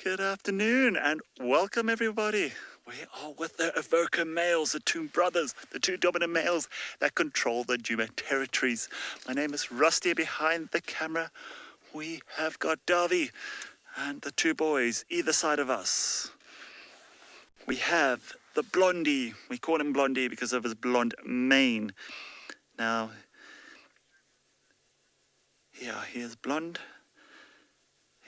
Good afternoon and welcome everybody. We are with the Avoca males, the two brothers, the two dominant males that control the Juma territories. My name is Rusty. Behind the camera we have got Davy and the two boys either side of us. We have the Blondie. We call him Blondie because of his blonde mane. Now, yeah, he is blonde.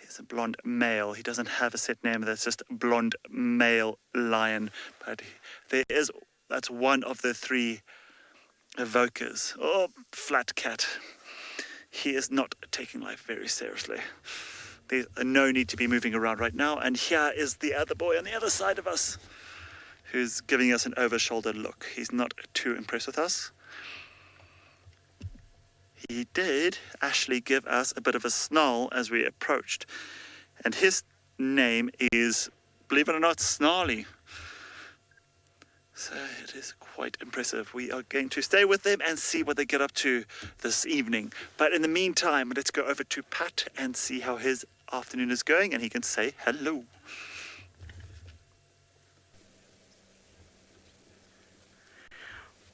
He's a blonde male. He doesn't have a set name. That's just blonde male lion. But that's one of the three evokers. Oh, flat cat. He is not taking life very seriously. There's no need to be moving around right now. And here is the other boy on the other side of us, who's giving us an over-shoulder look. He's not too impressed with us. He did actually give us a bit of a snarl as we approached. And his name is, believe it or not, Snarly. So it is quite impressive. We are going to stay with them and see what they get up to this evening. But in the meantime, let's go over to Pat and see how his afternoon is going, and he can say hello.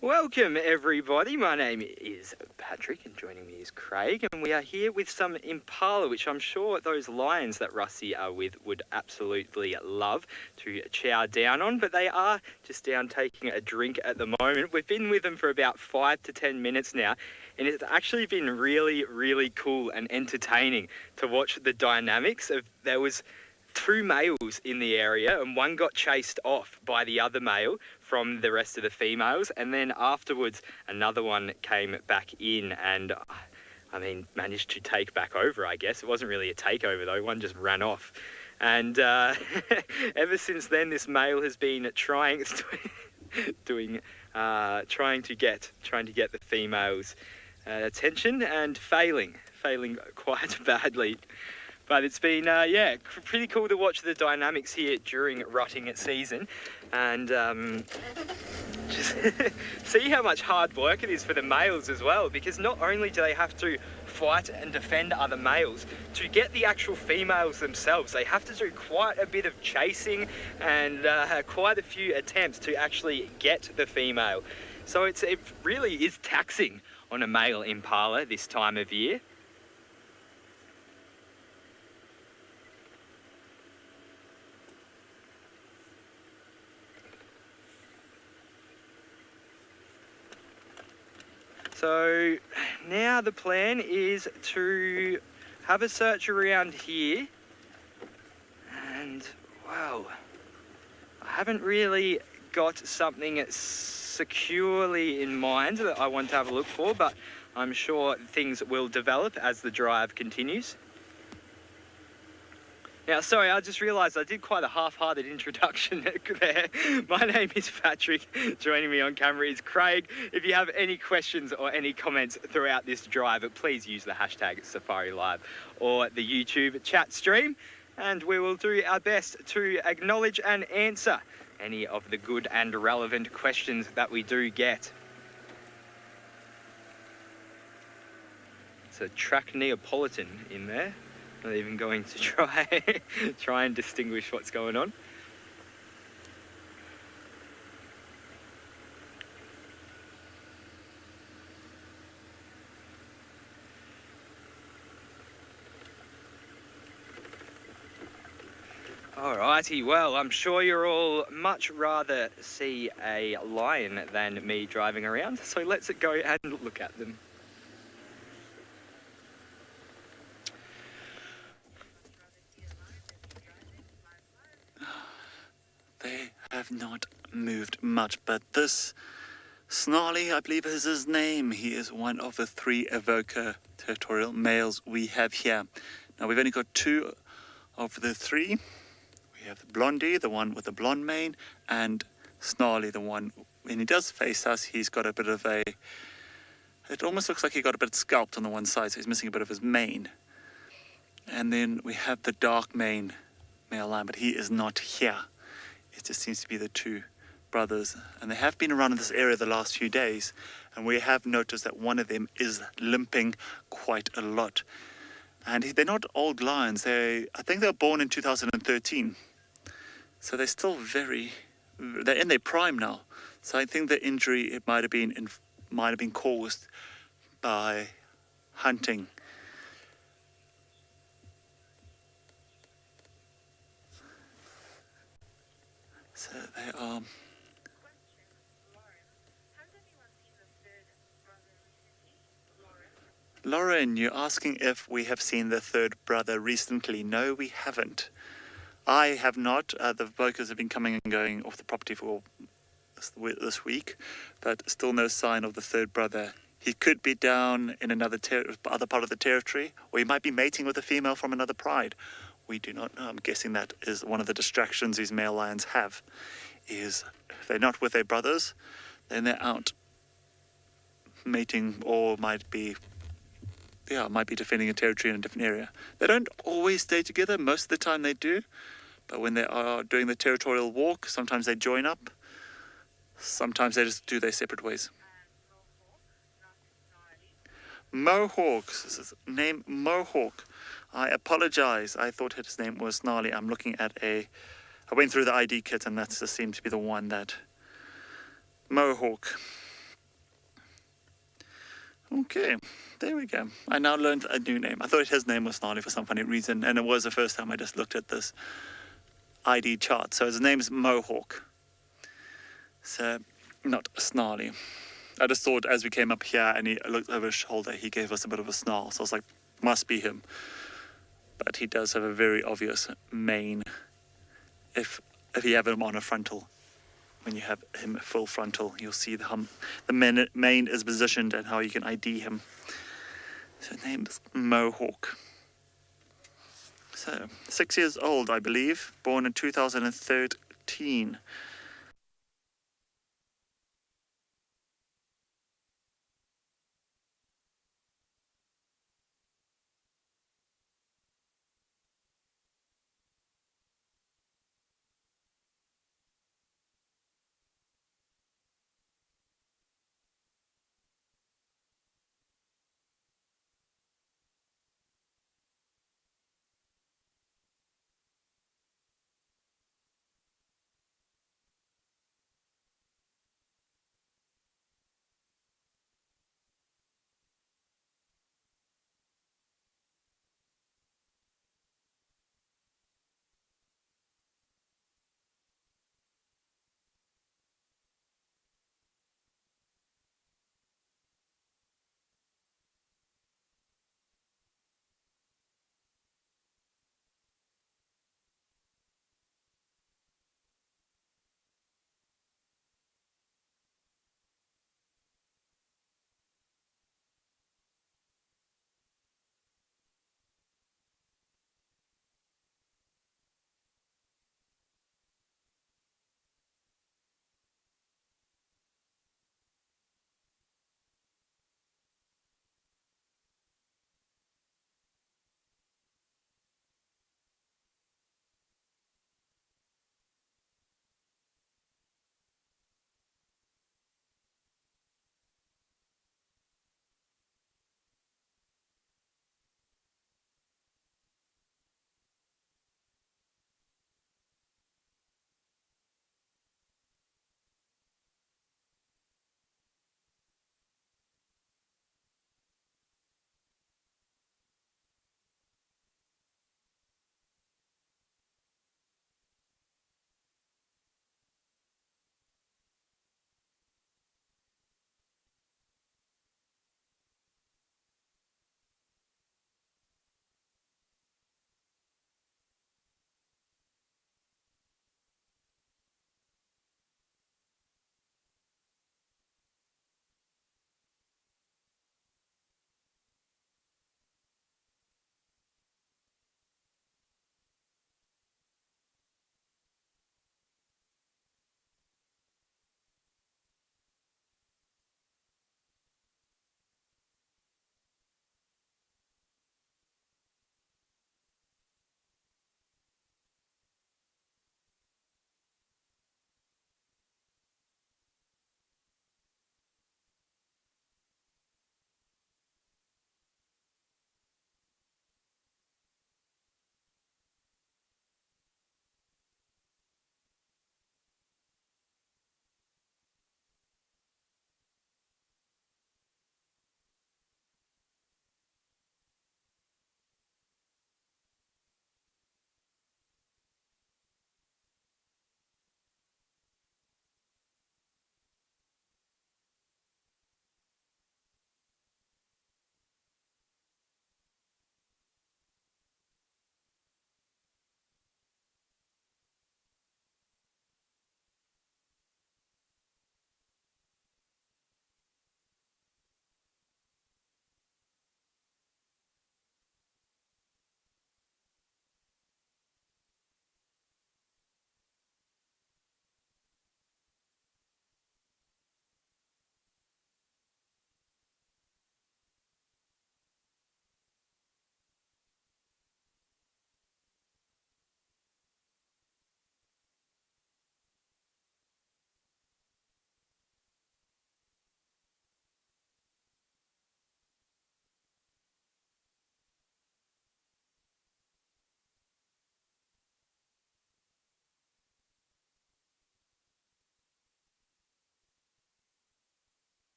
Welcome everybody, my name is Patrick and joining me is Craig, and we are here with some Impala, which I'm sure those lions that Rusty are with would absolutely love to chow down on, but they are just down taking a drink at the moment. We've been with them for about 5 to 10 minutes now, and it's actually been really cool and entertaining to watch the dynamics of, there was 2 males in the area and one got chased off by the other male from the rest of the females, and then afterwards another one came back in and managed to take back over, I guess. It wasn't really a takeover though, one just ran off. And ever since then this male has been trying to get the females' attention and failing quite badly. But it's been, pretty cool to watch the dynamics here during rutting season, and just see how much hard work it is for the males as well, because not only do they have to fight and defend other males, to get the actual females themselves, they have to do quite a bit of chasing and quite a few attempts to actually get the female. So it really is taxing on a male impala this time of year. So now the plan is to have a search around here, and well, I haven't really got something securely in mind that I want to have a look for, but I'm sure things will develop as the drive continues. Now, sorry, I just realised I did quite a half-hearted introduction there. My name is Patrick. Joining me on camera is Craig. If you have any questions or any comments throughout this drive, please use the hashtag Safari Live or the YouTube chat stream, and we will do our best to acknowledge and answer any of the good and relevant questions that we do get. It's a track Neapolitan in there. Not even going to try and distinguish what's going on. Alrighty, well, I'm sure you're all much rather see a lion than me driving around, so let's go and look at them. They have not moved much, but this Snarly, I believe is his name. He is one of the 3 evoker territorial males we have here. Now we've only got 2 of the 3. We have the Blondie, the one with the blonde mane, and Snarly, the one, when he does face us, he's got a bit of it almost looks like he got a bit scalped on the one side, so he's missing a bit of his mane. And then we have the dark mane male lion, but he is not here. It just seems to be the 2 brothers, and they have been around in this area the last few days, and we have noticed that one of them is limping quite a lot. And they're not old lions. I think they were born in 2013. So they're still they're in their prime now. So I think the injury, it might have been caused by hunting. So they are. Lauren, you're asking if we have seen the third brother recently. No, we haven't. I have not. The workers have been coming and going off the property for this week, but still no sign of the third brother. He could be down in another other part of the territory, or he might be mating with a female from another pride. We do not know. I'm guessing that is one of the distractions these male lions have, is if they're not with their brothers, then they're out mating, or might be defending a territory in a different area. They don't always stay together. Most of the time they do, but when they are doing the territorial walk, sometimes they join up. Sometimes they just do their separate ways. Mohawk. This is name Mohawk. I apologize. I thought his name was Snarly. I'm looking at I went through the ID kit and that just seems to be the one that. Mohawk. Okay, there we go. I now learned a new name. I thought his name was Snarly for some funny reason, and it was the first time I just looked at this ID chart. So his name is Mohawk. So, not Snarly. I just thought as we came up here and he looked over his shoulder, he gave us a bit of a snarl. So I was like, must be him. But he does have a very obvious mane. If you have him on a frontal, when you have him full frontal, you'll see the mane is positioned and how you can ID him. So his name is Mohawk. So 6 years old, I believe, born in 2013.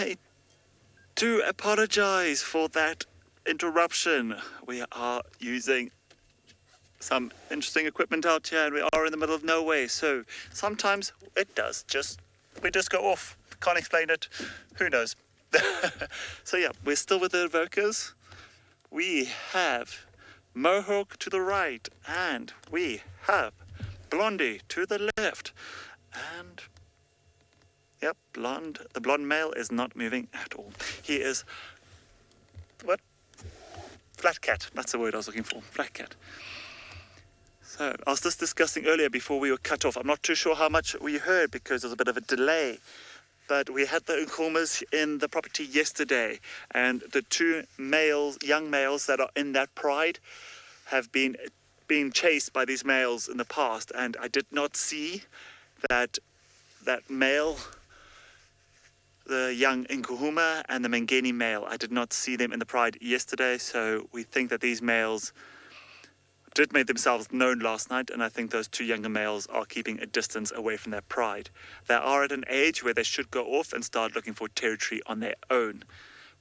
I do apologize for that interruption. We are using some interesting equipment out here, and we are in the middle of nowhere, so sometimes we just go off. Can't explain it. Who knows? So yeah, we're still with the evokers. We have Mohawk to the right, and we have Blondie to the left. And yep, the blonde male is not moving at all. He is flat cat. That's the word I was looking for. Flat cat. So I was just discussing earlier before we were cut off. I'm not too sure how much we heard because there's a bit of a delay. But we had the Nkuhumas in the property yesterday, and the two young males that are in that pride have been chased by these males in the past, and I did not see that male, the young Nkuhuma and the Mangeni male. I did not see them in the pride yesterday, so we think that these males did make themselves known last night, and I think those two younger males are keeping a distance away from their pride. They are at an age where they should go off and start looking for territory on their own.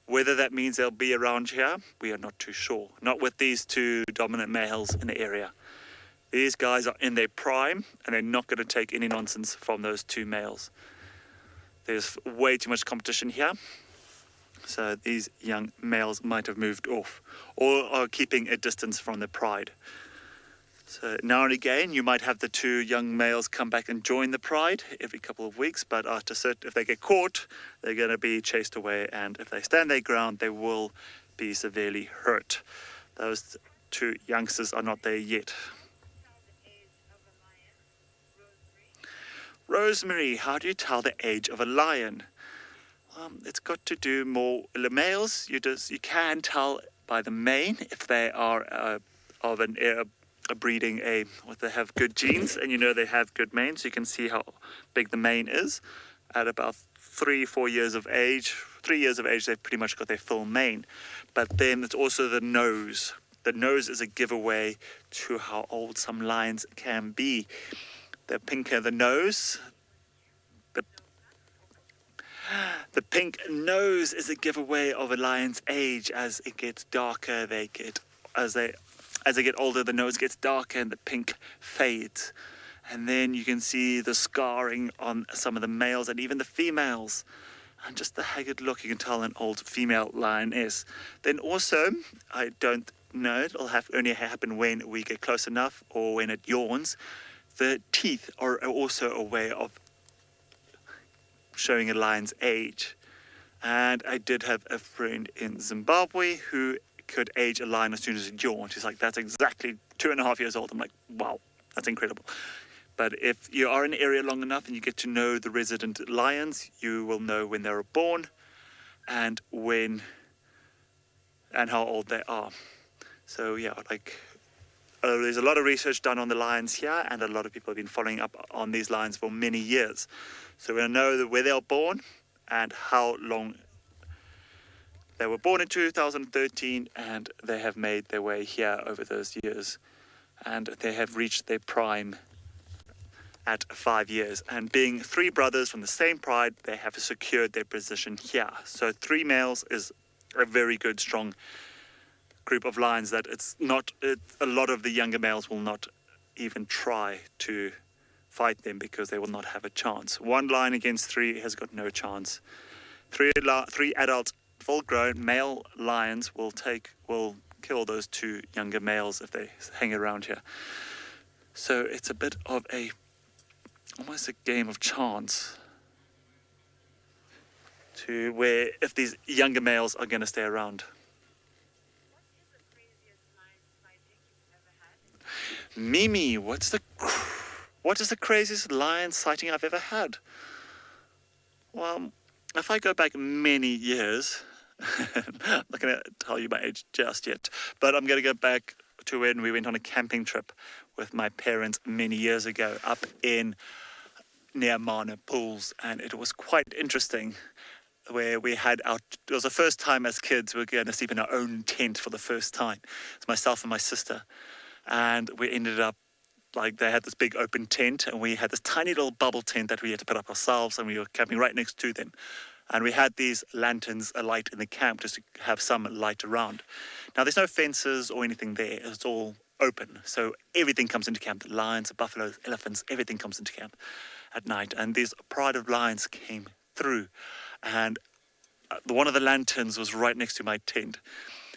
Whether that means they'll be around here, we are not too sure. Not with these two dominant males in the area. These guys are in their prime, and they're not going to take any nonsense from those two males. There's way too much competition here. So these young males might have moved off or are keeping a distance from their pride. So now and again, you might have the two young males come back and join the pride every couple of weeks, but if they get caught, they're going to be chased away, and if they stand their ground, they will be severely hurt. Those two youngsters are not there yet. Rosemary, how do you tell the age of a lion? It's got to do more the males. You can tell by the mane if they are of an breeding they have good genes, and they have good mane, so you can see how big the mane is. At about 3-4 years of age, 3 years of age, they've pretty much got their full mane. But then it's also the nose. The nose is a giveaway to how old some lions can be. The pinker the nose, the pink nose is a giveaway of a lion's age. As it gets darker, as they get older, the nose gets darker and the pink fades. And then you can see the scarring on some of the males and even the females. And just the haggard look, you can tell an old female lion is. Then also, I don't know, it'll only happen when we get close enough or when it yawns. The teeth are also a way of showing a lion's age. And I did have a friend in Zimbabwe who could age a lion as soon as it yawned. He's like, that's exactly 2.5 years old. I'm like, wow, that's incredible. But if you are in an area long enough and you get to know the resident lions, you will know when they were born and how old they are. So yeah, there's a lot of research done on the lions here, and a lot of people have been following up on these lions for many years. So we'll know where they are born and how long. They were born in 2013, and they have made their way here over those years. And they have reached their prime at 5 years. And being 3 brothers from the same pride, they have secured their position here. So 3 males is a very good, strong group of lions that a lot of the younger males will not even try to fight them because they will not have a chance. 1 lion against 3 has got no chance. 3 adult full-grown male lions will kill those 2 younger males if they hang around here. So it's a bit of almost a game of chance to where if these younger males are going to stay around. Mimi, what is the craziest lion sighting I've ever had? Well, if I go back many years, I'm not going to tell you my age just yet, but I'm going to go back to when we went on a camping trip with my parents many years ago up near Mana Pools, and it was quite interesting where it was the first time as kids we were going to sleep in our own tent for the first time. It's myself and my sister. And we ended up, they had this big open tent, and we had this tiny little bubble tent that we had to put up ourselves, and we were camping right next to them. And we had these lanterns alight in the camp just to have some light around. Now, there's no fences or anything there. It's all open. So everything comes into camp. The lions, the buffaloes, elephants, everything comes into camp at night. And these pride of lions came through. And one of the lanterns was right next to my tent.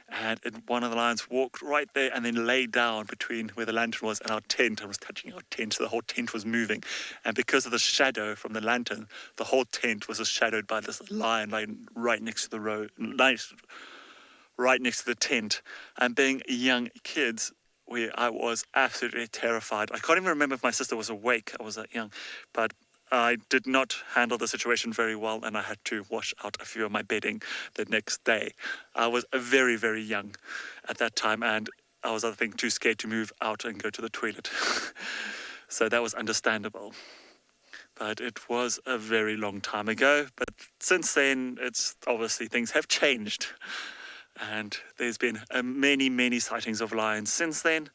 And one of the lions walked right there and then lay down between where the lantern was and our tent, and was touching our tent. So the whole tent was moving. And because of the shadow from the lantern, the whole tent was shadowed by this lion lying right next to the road, right next to the tent. And being young kids, I was absolutely terrified. I can't even remember if my sister was awake. I was that young. But I did not handle the situation very well, and I had to wash out a few of my bedding the next day. I was very, very young at that time, and I was, I think, too scared to move out and go to the toilet. So that was understandable. But it was a very long time ago. But since then, it's obviously things have changed. And there's been many, many sightings of lions since then.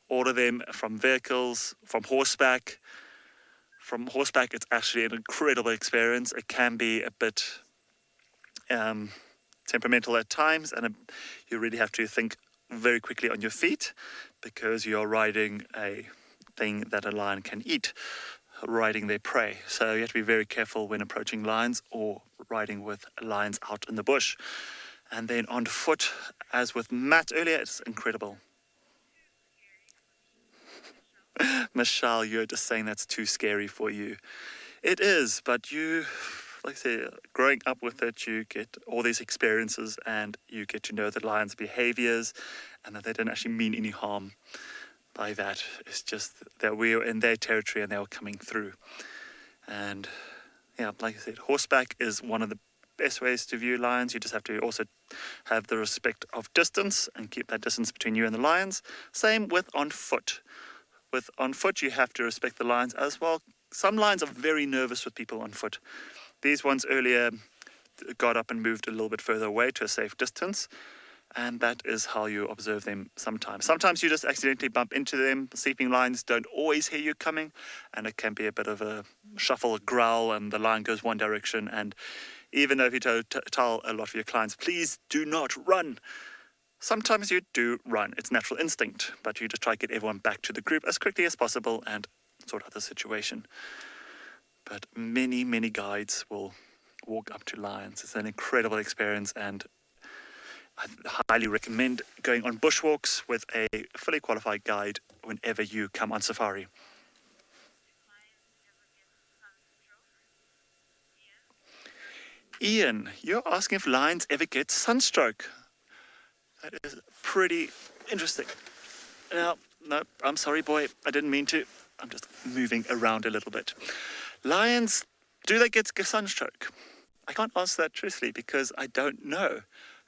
All of them from vehicles, from horseback. From horseback, it's actually an incredible experience. It can be a bit temperamental at times, and you really have to think very quickly on your feet, because you're riding a thing that a lion can eat, riding their prey. So you have to be very careful when approaching lions or riding with lions out in the bush. And then on foot, as with Matt earlier, it's incredible. Michelle, you're just saying that's too scary for you. It is, but you, like I say, growing up with it, you get all these experiences and you get to know the lion's behaviors and that they don't actually mean any harm by that. It's just that we're in their territory and they were coming through. And yeah, like I said, horseback is one of the best ways to view lions. You just have to also have the respect of distance and keep that distance between you and the lions. Same with on foot. With on foot, you have to respect the lions as well. Some lions are very nervous with people on foot. These ones earlier got up and moved a little bit further away to a safe distance, and that is how you observe them sometimes. Sometimes you just accidentally bump into them. Sleeping lions don't always hear you coming, and it can be a bit of a shuffle, a growl, and the lion goes one direction. And even though if you tell a lot of your clients, please do not run, sometimes you do run. It's natural instinct, but you just try to get everyone back to the group as quickly as possible and sort out the situation. But many, many guides will walk up to lions. It's an incredible experience, and I highly recommend going on bushwalks with a fully qualified guide whenever you come on safari. Ian, you're asking if lions ever get sunstroke. That is pretty interesting. Now, no, I'm sorry, boy. I didn't mean to. I'm just moving around a little bit. Lions, do they get sunstroke? I can't answer that truthfully because I don't know.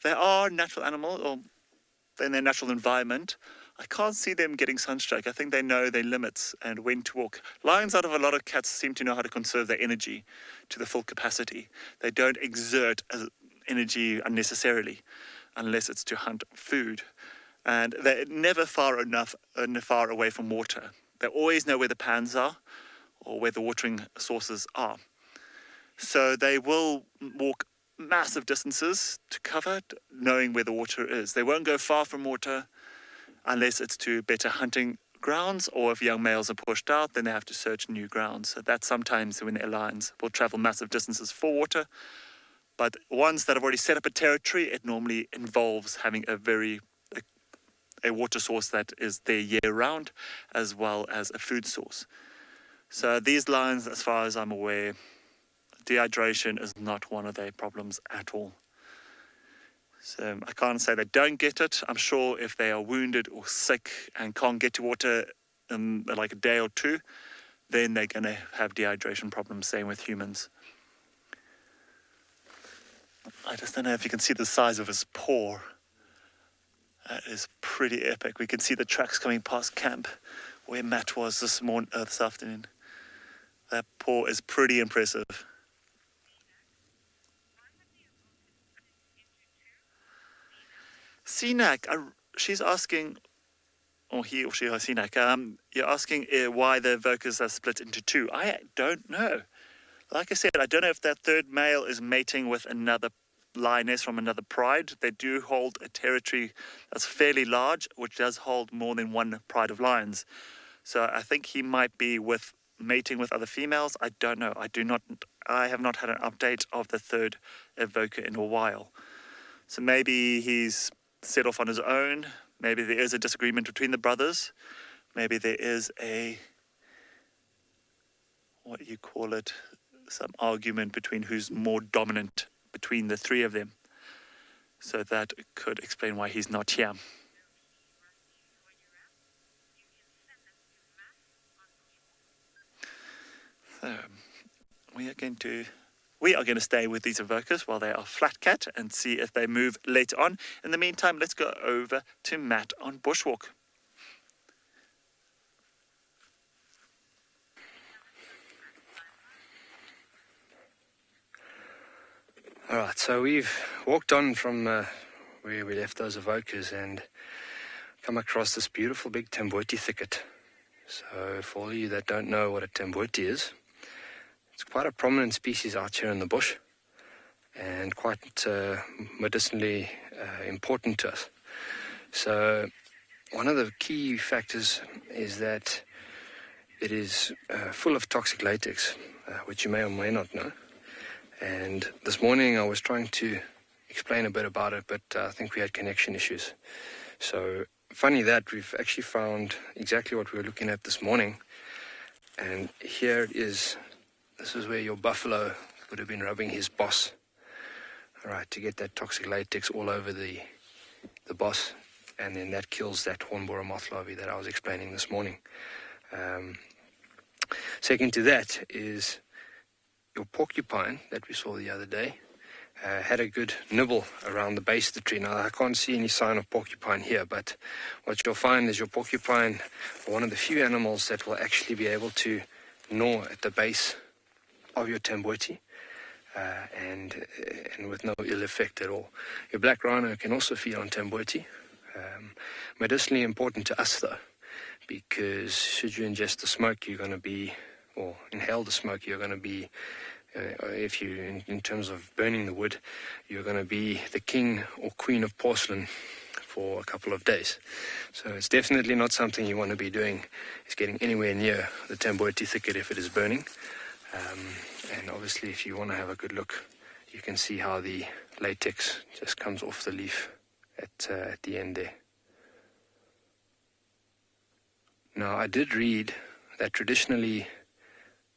They are natural animals, or in their natural environment. I can't see them getting sunstroke. I think they know their limits and when to walk. Lions, out of a lot of cats, seem to know how to conserve their energy to the full capacity. They don't exert energy unnecessarily, unless it's to hunt food. And they're never far away from water. They always know where the pans are or where the watering sources are. So they will walk massive distances to cover, knowing where the water is. They won't go far from water unless it's to better hunting grounds, or if young males are pushed out, then they have to search new grounds. So that's sometimes when their lions will travel massive distances for water. But ones that have already set up a territory, it normally involves having a water source that is there year-round, as well as a food source. So these lions, as far as I'm aware, dehydration is not one of their problems at all. So I can't say they don't get it. I'm sure if they are wounded or sick and can't get to water in like a day or two, then they're going to have dehydration problems, same with humans. I just don't know if you can see the size of his paw. That is pretty epic. We can see the tracks coming past camp where Matt was this afternoon. That paw is pretty impressive. Sinak, she's asking, or he or she, or Sinak, you're asking why the vocals are split into two. I don't know. Like I said, I don't know if that third male is mating with another lioness from another pride. They do hold a territory that's fairly large, which does hold more than one pride of lions. So I think he might be mating with other females. I don't know. I have not had an update of the third evoker in a while. So maybe he's set off on his own. Maybe there is a disagreement between the brothers. Maybe there is what do you call it? Some argument between who's more dominant between the three of them. So that could explain why he's not here. So we are going to stay with these evokers while they are flat cat and see if they move later on. In the meantime, let's go over to Matt on bushwalk. All right, so we've walked on from where we left those evokers and come across this beautiful big tamboti thicket. So for all of you that don't know what a tamboti is, it's quite a prominent species out here in the bush and quite medicinally important to us. So one of the key factors is that it is full of toxic latex, which you may or may not know. And this morning I was trying to explain a bit about it, but I think we had connection issues. So funny that we've actually found exactly what we were looking at this morning. And here it is. This is where your buffalo would have been rubbing his boss. All right, to get that toxic latex all over the boss. And then that kills that hornborer moth larvae that I was explaining this morning. Second to that is your porcupine that we saw the other day had a good nibble around the base of the tree. Now, I can't see any sign of porcupine here, but what you'll find is your porcupine are one of the few animals that will actually be able to gnaw at the base of your tamboti, and with no ill effect at all. Your black rhino can also feed on tamboti. Medicinally important to us, though, because should you ingest the smoke, you're going to be, or inhale the smoke, you're going to be, if you, in terms of burning the wood, you're going to be the king or queen of porcelain for a couple of days. So it's definitely not something you want to be doing, is getting anywhere near the tamboti thicket if it is burning. And obviously, if you want to have a good look, you can see how the latex just comes off the leaf at the end there. Now, I did read that traditionally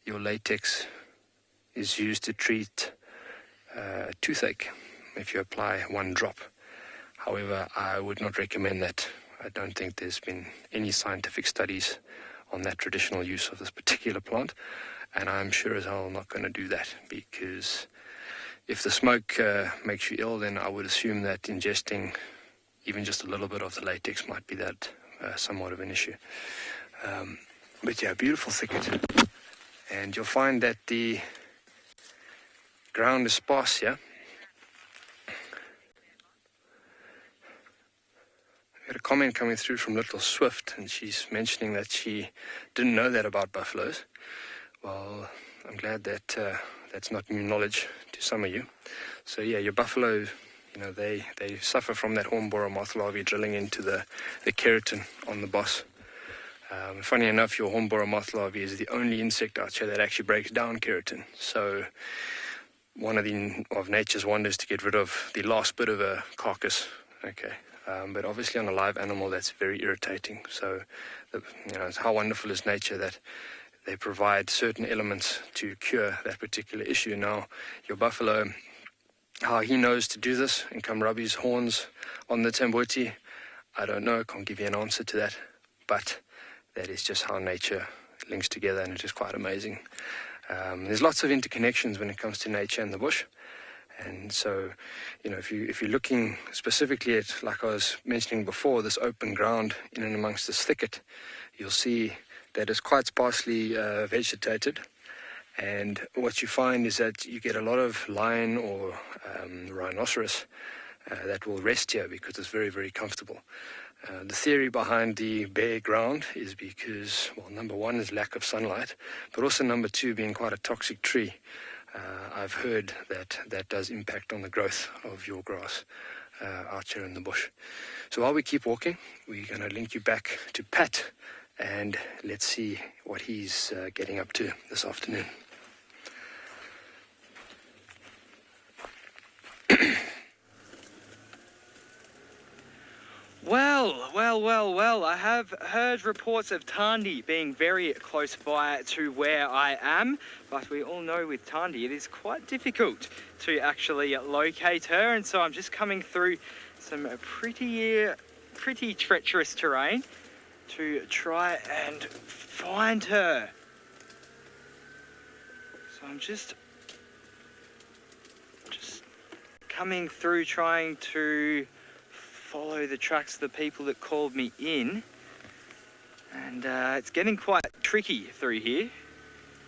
your latex is used to treat toothache if you apply 1 drop. However, I would not recommend that. I don't think there's been any scientific studies on that traditional use of this particular plant, and I'm sure as hell not going to do that, because if the smoke makes you ill, then I would assume that ingesting even just a little bit of the latex might be that somewhat of an issue. But yeah, beautiful thicket. And you'll find that the ground is sparse here. I got a comment coming through from Little Swift, and she's mentioning that she didn't know that about buffaloes. Well, I'm glad that that's not new knowledge to some of you. So yeah, your buffalo, you know, they suffer from that hornborer moth larvae drilling into the keratin on the boss. Funny enough, your hornborer moth larvae is the only insect out here that actually breaks down keratin. So one of nature's wonders to get rid of the last bit of a carcass. Okay. But obviously on a live animal, that's very irritating. So, how wonderful is nature that they provide certain elements to cure that particular issue. Now, your buffalo, how he knows to do this and come rub his horns on the tamboti, I don't know. I can't give you an answer to that. But that is just how nature links together, and it is quite amazing. There's lots of interconnections when it comes to nature and the bush. And so, if you're looking specifically at, like I was mentioning before, this open ground in and amongst this thicket, you'll see that it's quite sparsely vegetated. And what you find is that you get a lot of lion or rhinoceros that will rest here because it's very, very comfortable. The theory behind the bare ground is because, well, number one is lack of sunlight, but also number two being quite a toxic tree. I've heard that does impact on the growth of your grass out here in the bush. So while we keep walking, we're going to link you back to Pat, and let's see what he's getting up to this afternoon. Well, I have heard reports of Tandi being very close by to where I am, but we all know with Tandi it is quite difficult to actually locate her, and so I'm just coming through some pretty treacherous terrain to try and find her. So I'm just coming through trying to follow the tracks of the people that called me in, and it's getting quite tricky through here,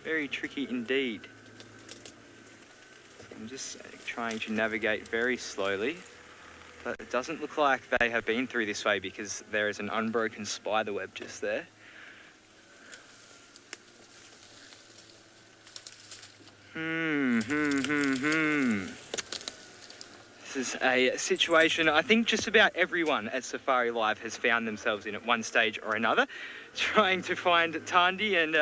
very tricky indeed. So I'm just trying to navigate very slowly, but it doesn't look like they have been through this way because there is an unbroken spider web just there. This is a situation I think just about everyone at Safari Live has found themselves in at one stage or another, trying to find Tandi and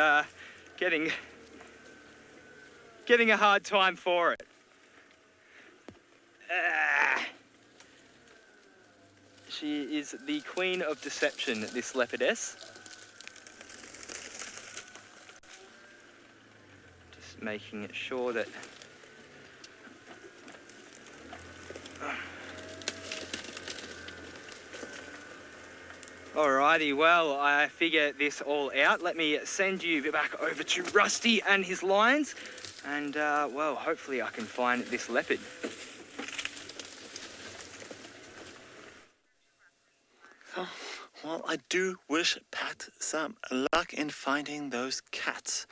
getting a hard time for it. She is the queen of deception, this leopardess. Just making sure that Alrighty, well, I figure this all out. Let me send you back over to Rusty and his lions, and well, hopefully I can find this leopard. Oh, well, I do wish Pat some luck in finding those cats.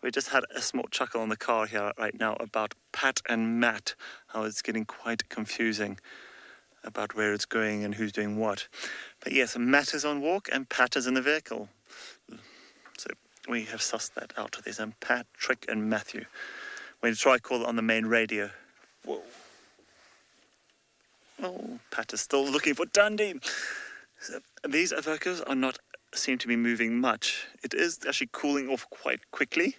We just had a small chuckle in the car here right now about Pat and Matt, how it's getting quite confusing about where it's going and who's doing what. But yes, Matt is on walk and Pat is in the vehicle. So we have sussed that out. There's Patrick and Matthew. When you try to call it on the main radio, whoa. Oh, Pat is still looking for Dundee. So these avokas seem to be moving much. It is actually cooling off quite quickly,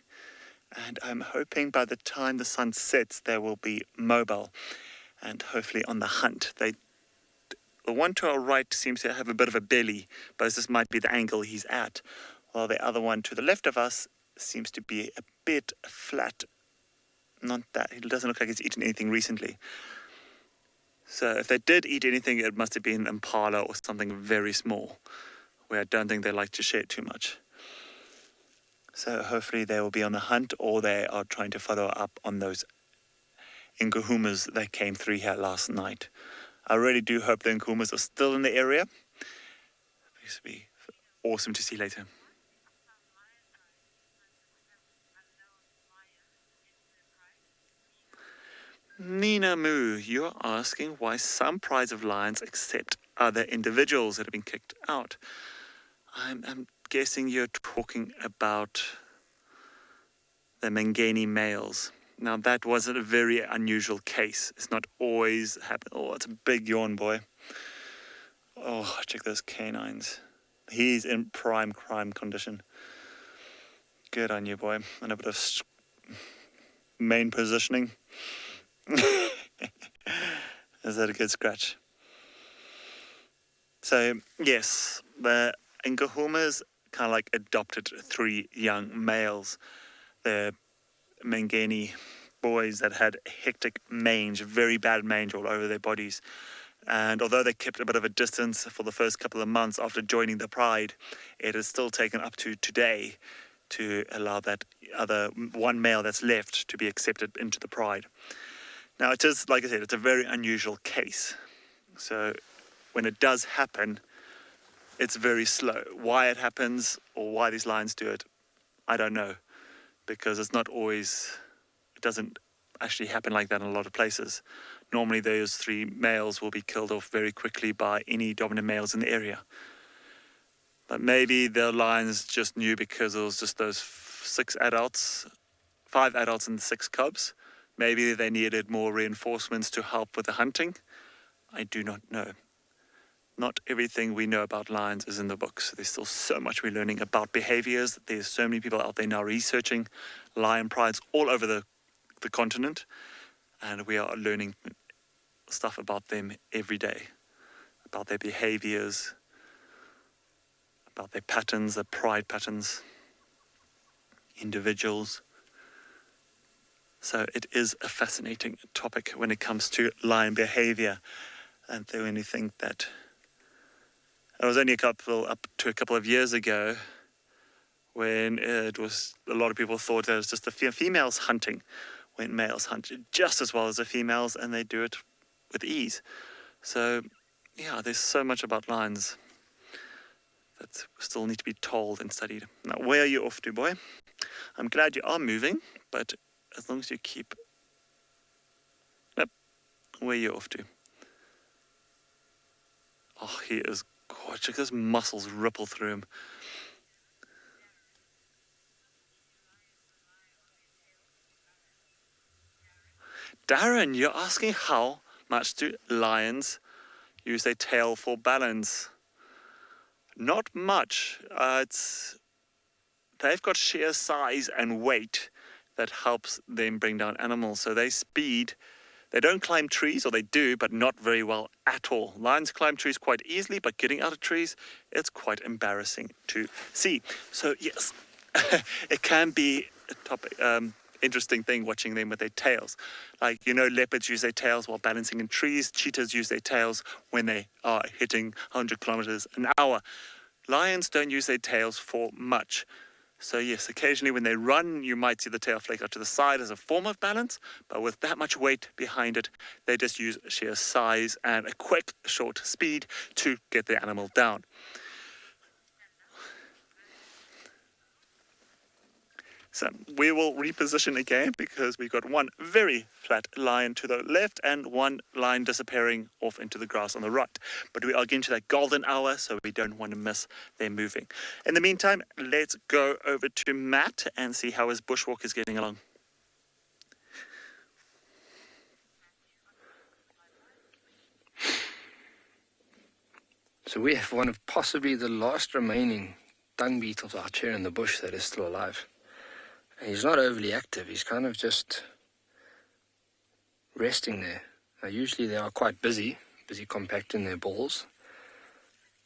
and I'm hoping by the time the sun sets they will be mobile and hopefully on the hunt. The one to our right seems to have a bit of a belly, but this might be the angle he's at, while the other one to the left of us seems to be a bit flat. Not that, it doesn't look like he's eaten anything recently. So if they did eat anything, it must have been Impala or something very small, where I don't think they like to share too much. So hopefully they will be on the hunt, or they are trying to follow up on those Nkuhumas that came through here last night. I really do hope the Nkuhumas are still in the area. This will be awesome to see later. Nina Moo, you're asking why some prides of lions accept other individuals that have been kicked out. I'm guessing you're talking about the Mangani males. Now, that wasn't a very unusual case. It's not always happened. Oh, it's a big yawn, boy. Oh, check those canines. He's in prime crime condition. Good on you, boy. And a bit of main positioning. Is that a good scratch? So, yes, the Nkuhumas kind of like adopted 3 young males. The Mangani boys that had hectic mange, very bad mange all over their bodies. And although they kept a bit of a distance for the first couple of months after joining the pride, it has still taken up to today to allow that other one male that's left to be accepted into the pride. Now, it is, like I said, it's a very unusual case. So when it does happen, it's very slow. Why it happens or why these lions do it, I don't know. Because it's not always, it doesn't actually happen like that in a lot of places. normally those 3 males will be killed off very quickly by any dominant males in the area. But maybe the lions just knew because it was just those 5 adults and 6 cubs. Maybe they needed more reinforcements to help with the hunting. I do not know. Not everything we know about lions is in the books. There's still so much we're learning about behaviors. There's so many people out there now researching lion prides all over the continent. And we are learning stuff about them every day. About their behaviors, about their patterns, their pride patterns, individuals. So it is a fascinating topic when it comes to lion behavior. And the only thing that it was only up to a couple of years ago when it was, a lot of people thought that it was just the females hunting, when males hunt just as well as the females, and they do it with ease. So, yeah, there's so much about lions that still need to be told and studied. Now, where are you off to, boy? I'm glad you are moving, but as long as you keep... Nope. Where are you off to? Oh, he is gorgeous. His muscles ripple through him. Darren, you're asking how much do lions use their tail for balance? Not much. They've got sheer size and weight that helps them bring down animals. So they speed. They don't climb trees, or they do, but not very well at all. Lions climb trees quite easily, but getting out of trees, it's quite embarrassing to see. So yes, it can be a interesting thing watching them with their tails. Like, leopards use their tails while balancing in trees. Cheetahs use their tails when they are hitting 100 kilometers an hour. Lions don't use their tails for much. So yes, occasionally when they run, you might see the tail flake out to the side as a form of balance, but with that much weight behind it, they just use sheer size and a quick, short speed to get the animal down. So we will reposition again because we've got one very flat line to the left and one line disappearing off into the grass on the right. But we are getting to that golden hour, so we don't want to miss them moving. In the meantime, let's go over to Matt and see how his bushwalk is getting along. So we have one of possibly the last remaining dung beetles out here in the bush that is still alive. And he's not overly active, he's kind of just resting there. Now usually they are quite busy compacting their balls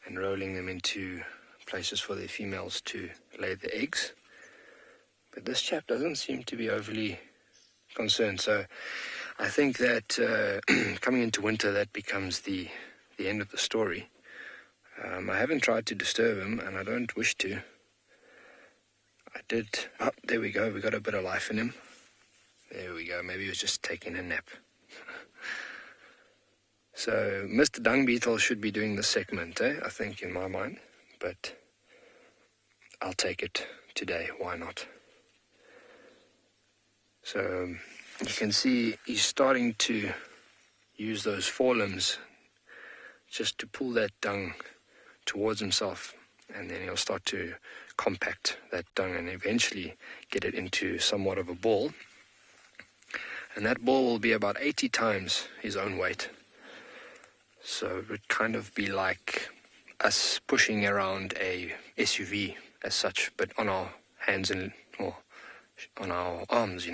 and rolling them into places for their females to lay the eggs. But this chap doesn't seem to be overly concerned, so I think that coming into winter that becomes the end of the story. I haven't tried to disturb him, and I don't wish to. I did. Oh, there we go. We got a bit of life in him. There we go. Maybe he was just taking a nap. So, Mr. Dung Beetle should be doing the segment, I think, in my mind. But I'll take it today. Why not? So, you can see he's starting to use those forelimbs just to pull that dung towards himself. And then he'll start to compact that dung and eventually get it into somewhat of a ball. And that ball will be about 80 times his own weight. So it would kind of be like us pushing around a SUV as such, but on our hands or on our arms,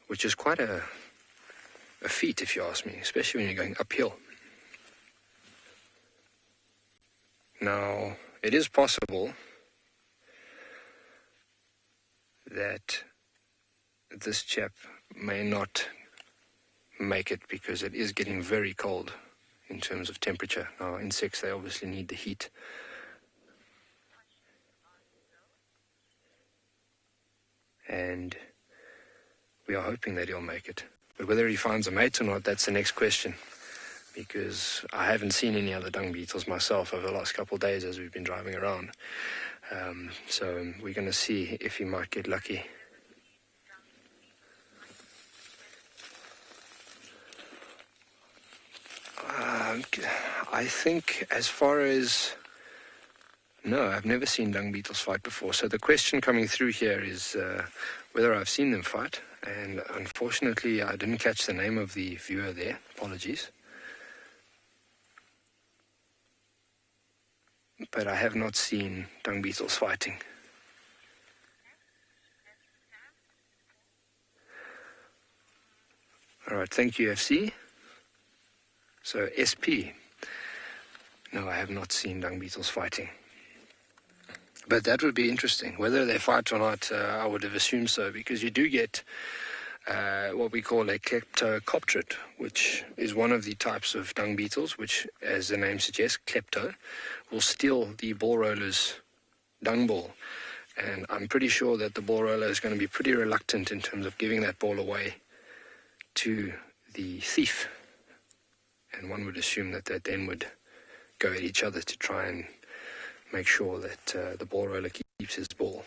which is quite a feat, if you ask me, especially when you're going uphill. Now, it is possible that this chap may not make it because it is getting very cold in terms of temperature. Now, insects, they obviously need the heat. And we are hoping that he'll make it. But whether he finds a mate or not, that's the next question. Because I haven't seen any other dung beetles myself over the last couple of days as we've been driving around. So we're going to see if he might get lucky. I think as far as... No, I've never seen dung beetles fight before. So the question coming through here is whether I've seen them fight. And unfortunately, I didn't catch the name of the viewer there. Apologies. But I have not seen dung beetles fighting. All right, thank you, FC. So, SP. No, I have not seen dung beetles fighting. But that would be interesting. Whether they fight or not, I would have assumed so, because you do get what we call a kleptocopterid, which is one of the types of dung beetles, which, as the name suggests, klepto, will steal the ball roller's dung ball. And I'm pretty sure that the ball roller is going to be pretty reluctant in terms of giving that ball away to the thief. And one would assume that they then would go at each other to try and make sure that the ball roller keeps his ball.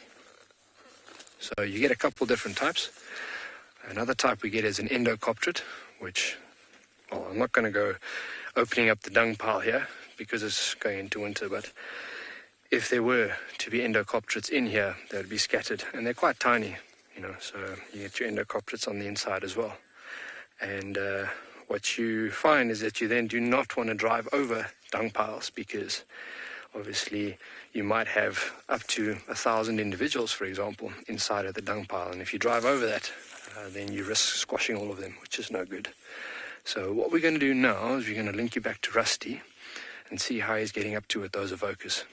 So you get a couple different types. Another type we get is an endocopterid, which, well, I'm not going to go opening up the dung pile here because it's going into winter, but if there were to be endocopterids in here, they would be scattered, and they're quite tiny, so you get your endocopterids on the inside as well. And what you find is that you then do not want to drive over dung piles, because obviously you might have up to 1,000 individuals, for example, inside of the dung pile, and if you drive over that, then you risk squashing all of them, which is no good. So what we're going to do now is we're going to link you back to Rusty and see how he's getting up to with those evokers.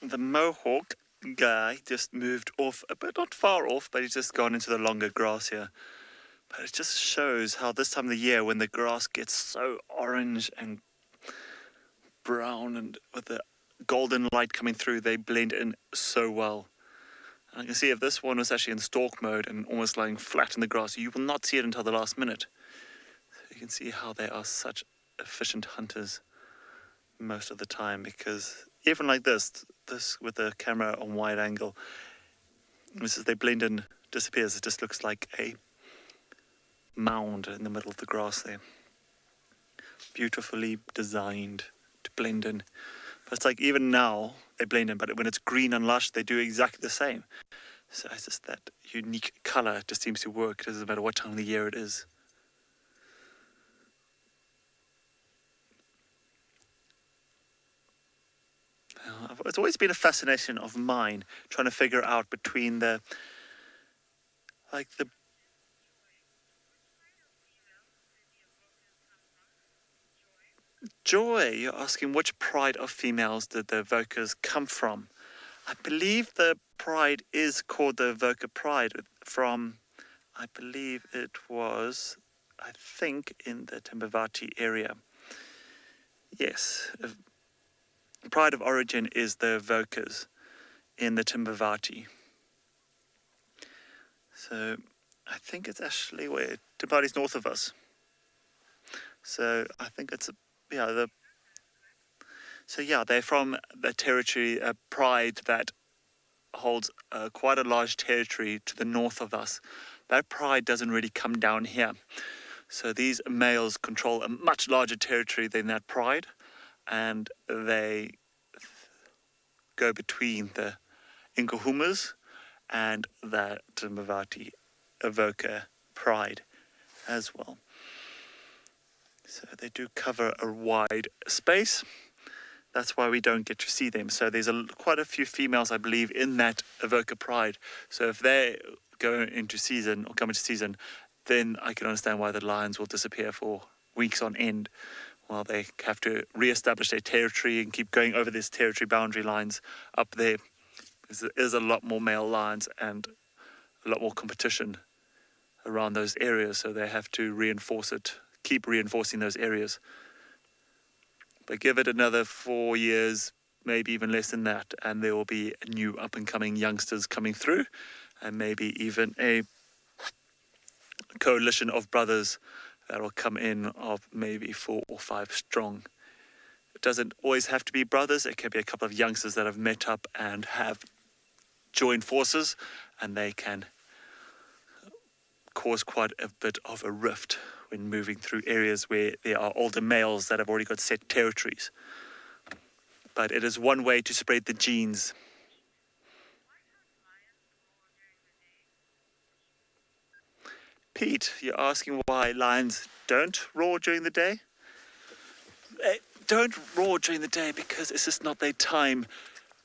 The Mohawk guy just moved off, but not far off, but he's just gone into the longer grass here. But it just shows how this time of the year, when the grass gets so orange and brown and with the golden light coming through, they blend in so well. And I can see if this one was actually in stalk mode and almost lying flat in the grass, you will not see it until the last minute. So you can see how they are such efficient hunters most of the time, because even like this with the camera on wide angle, as they blend in, disappears. It just looks like a mound in the middle of the grass there. Beautifully designed to blend in. But it's like even now they blend in, but when it's green and lush, they do exactly the same. So it's just that unique color just seems to work. It doesn't matter what time of the year it is. It's always been a fascination of mine, trying to figure out between the Joy. You're asking which pride of females did the evokers come from? I believe the pride is called the evoker pride from, I believe it was, I think, in the Timbavati area. Yes. Pride of origin is the evokers in the Timbavati. So I think it's actually where Timbavati's north of us. So I think it's they're from the territory, pride that holds quite a large territory to the north of us. That pride doesn't really come down here. So these males control a much larger territory than that pride, and they go between the Inkahumas and the Timbavati evoker pride as well. So they do cover a wide space. That's why we don't get to see them. So there's quite a few females, I believe, in that evoker pride. So if they go into season or come into season, then I can understand why the lions will disappear for weeks on end, while they have to re-establish their territory and keep going over these territory boundary lines up there. Because there is a lot more male lions and a lot more competition around those areas, so they have to reinforce it, keep reinforcing those areas. But give it another 4 years, maybe even less than that, and there will be new up-and-coming youngsters coming through, and maybe even a coalition of brothers that will come in of maybe 4 or 5 strong. It doesn't always have to be brothers. It can be a couple of youngsters that have met up and have joined forces, and they can cause quite a bit of a rift when moving through areas where there are older males that have already got set territories. But it is one way to spread the genes. Pete, you're asking why lions don't roar during the day? They don't roar during the day because it's just not their time.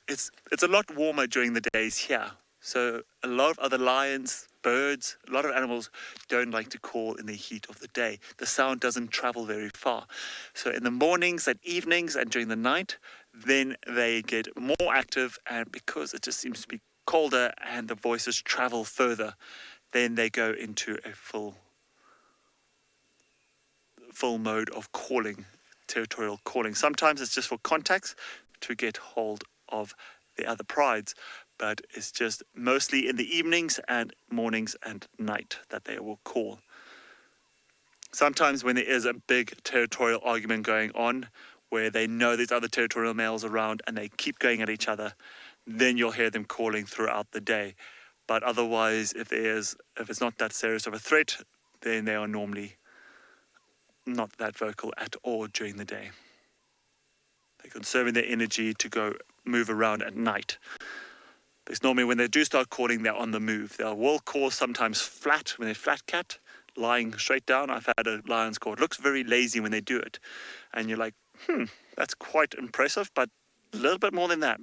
It's a lot warmer during the days here. So a lot of other lions, birds, a lot of animals don't like to call in the heat of the day. The sound doesn't travel very far. So in the mornings and evenings and during the night, then they get more active, and because it just seems to be colder and the voices travel further, then they go into a full mode of calling, territorial calling. Sometimes it's just for contacts to get hold of the other prides, but it's just mostly in the evenings and mornings and night that they will call. Sometimes when there is a big territorial argument going on, where they know there's other territorial males around and they keep going at each other, then you'll hear them calling throughout the day. But otherwise, if it's not that serious of a threat, then they are normally not that vocal at all during the day. They're conserving their energy to go move around at night. Because normally when they do start calling, they're on the move. They will call sometimes flat, when they're flat cat, lying straight down. I've had a lion's call. It looks very lazy when they do it. And you're like, that's quite impressive, but a little bit more than that.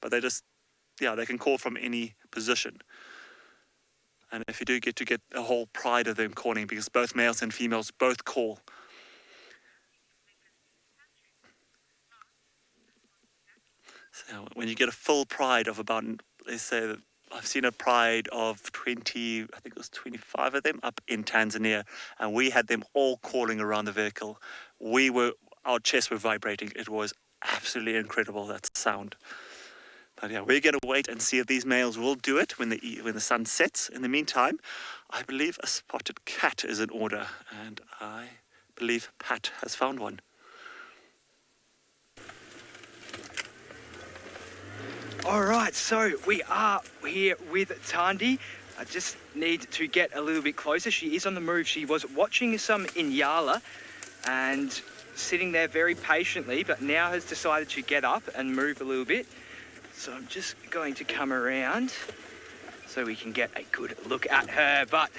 But they can call from any position. And if you do get to get a whole pride of them calling, because both males and females both call. So when you get a full pride of about, let's say, that I've seen a pride of 20, I think it was 25 of them up in Tanzania, and we had them all calling around the vehicle. Our chests were vibrating. It was absolutely incredible, that sound. But yeah, we're going to wait and see if these males will do it when the sun sets. In the meantime, I believe a spotted cat is in order, and I believe Pat has found one. All right, so we are here with Tandi. I just need to get a little bit closer. She is on the move. She was watching some Impala and sitting there very patiently, but now has decided to get up and move a little bit. So I'm just going to come around so we can get a good look at her. But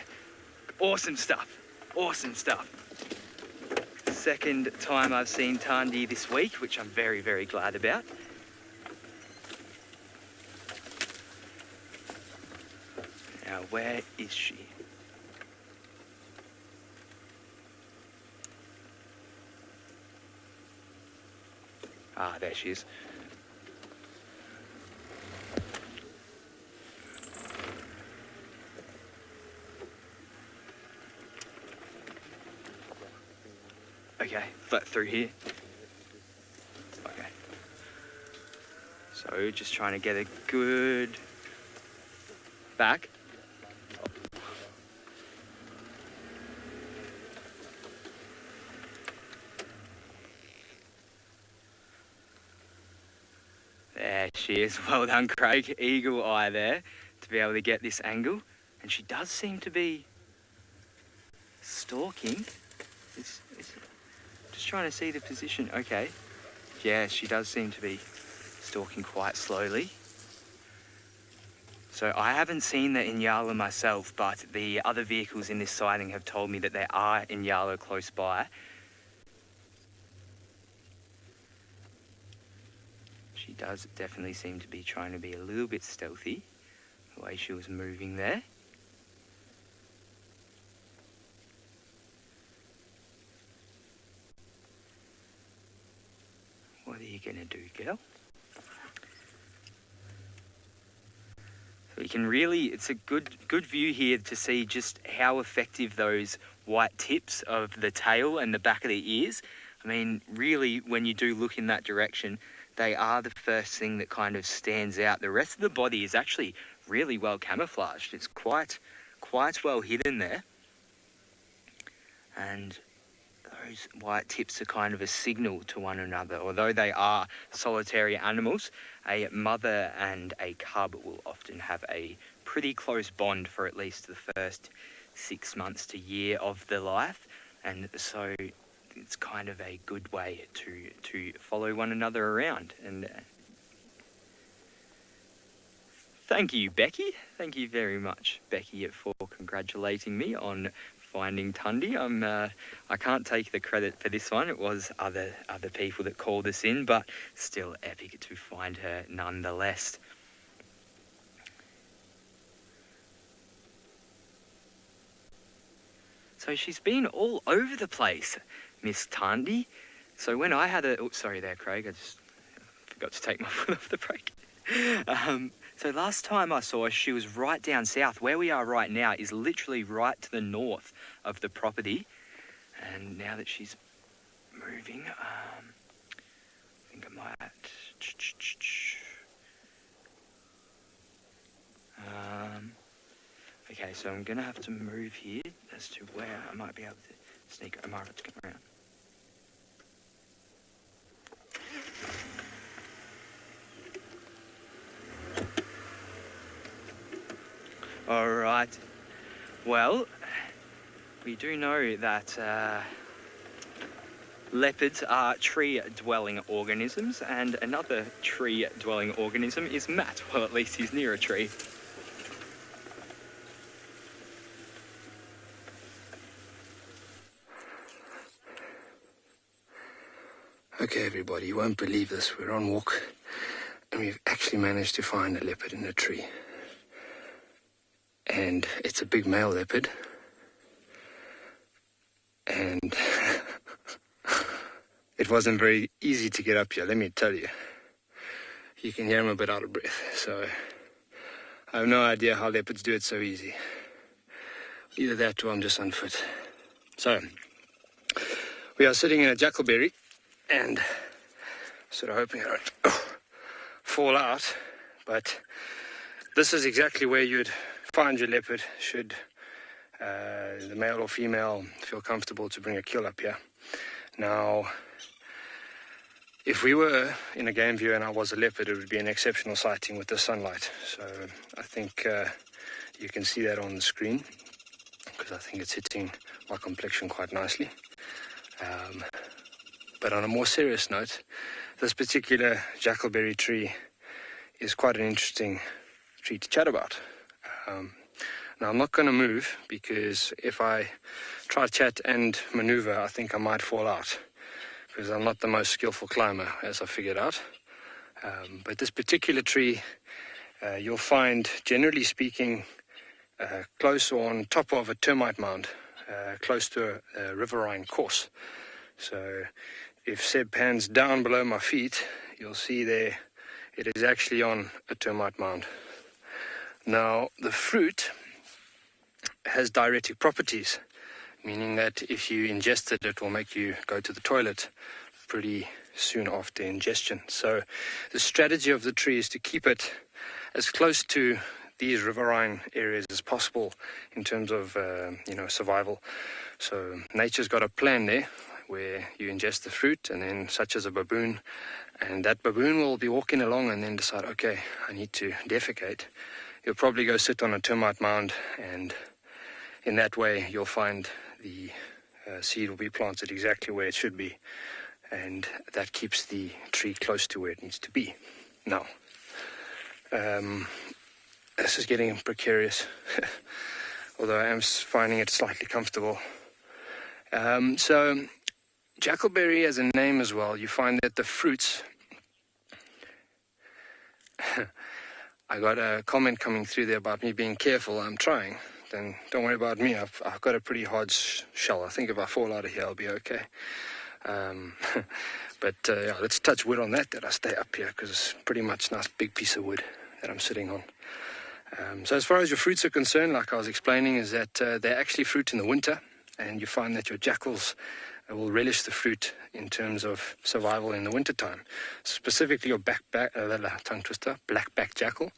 awesome stuff, awesome stuff. Second time I've seen Tandi this week, which I'm very, very glad about. Now, where is she? Ah, there she is. Okay, flat through here. Okay. So just trying to get a good back. There she is. Well done, Craig. Eagle eye there to be able to get this angle. And she does seem to be stalking. Just trying to see the position. Okay. Yeah, she does seem to be stalking quite slowly. So I haven't seen the Inyala myself, but the other vehicles in this sighting have told me that there are Inyala close by. She does definitely seem to be trying to be a little bit stealthy, the way she was moving there. What are you gonna do, girl? So you can really, it's a good view here to see just how effective those white tips of the tail and the back of the ears. I mean, really, when you do look in that direction, they are the first thing that kind of stands out. The rest of the body is actually really well camouflaged. It's quite well hidden there. And those white tips are kind of a signal to one another. Although they are solitary animals, a mother and a cub will often have a pretty close bond for at least the first 6 months to year of their life. And so it's kind of a good way to follow one another around. And thank you, Becky. Thank you very much, Becky, for congratulating me on finding Tundi. I can't take the credit for this one. It was other people that called us in, but still epic to find her nonetheless. So she's been all over the place, Miss Tundi. So when I had sorry there, Craig, I just forgot to take my foot off the brake. So last time I saw her, she was right down south. Where we are right now is literally right to the north of the property. And now that she's moving, I think I might... okay, so I'm going to have to move here as to where I might be able to sneak Amara to come around. All right. Well, we do know that leopards are tree-dwelling organisms, and another tree-dwelling organism is Matt. Well, at least he's near a tree. Okay, everybody, you won't believe this. We're on walk, and we've actually managed to find a leopard in a tree. And it's a big male leopard. And it wasn't very easy to get up here, let me tell you. You can hear him a bit out of breath, so I have no idea how leopards do it so easy. Either that or I'm just unfit. So, we are sitting in a jackalberry and sort of hoping it won't fall out, but this is exactly where you'd find your leopard should the male or female feel comfortable to bring a kill up here. Now, if we were in a game view and I was a leopard, it would be an exceptional sighting with the sunlight. So I think you can see that on the screen, because I think it's hitting my complexion quite nicely. But on a more serious note, this particular jackalberry tree is quite an interesting tree to chat about. Now, I'm not going to move, because if I try to chat and maneuver, I think I might fall out, because I'm not the most skillful climber, as I figured out. But this particular tree, you'll find, generally speaking, close or on top of a termite mound, close to a riverine course. So if Seb pans down below my feet, you'll see there it is actually on a termite mound. Now, the fruit has diuretic properties, meaning that if you ingest it, it will make you go to the toilet pretty soon after ingestion. So the strategy of the tree is to keep it as close to these riverine areas as possible in terms of survival. So nature's got a plan there where you ingest the fruit, and then such as a baboon, and that baboon will be walking along and then decide, okay, I need to defecate. You'll probably go sit on a termite mound, and in that way you'll find the seed will be planted exactly where it should be, and that keeps the tree close to where it needs to be. Now, this is getting precarious, although I am finding it slightly comfortable. So, jackalberry has a name as well. You find that the fruits... I got a comment coming through there about me being careful. I'm trying. Then don't worry about me. I've got a pretty hard shell. I think if I fall out of here, I'll be okay. But yeah, let's touch wood on that I stay up here, because it's pretty much a nice big piece of wood that I'm sitting on. So as far as your fruits are concerned, like I was explaining, is that they actually fruit in the winter, and you find that your jackals will relish the fruit in terms of survival in the wintertime. Specifically your tongue twister, black-backed jackal.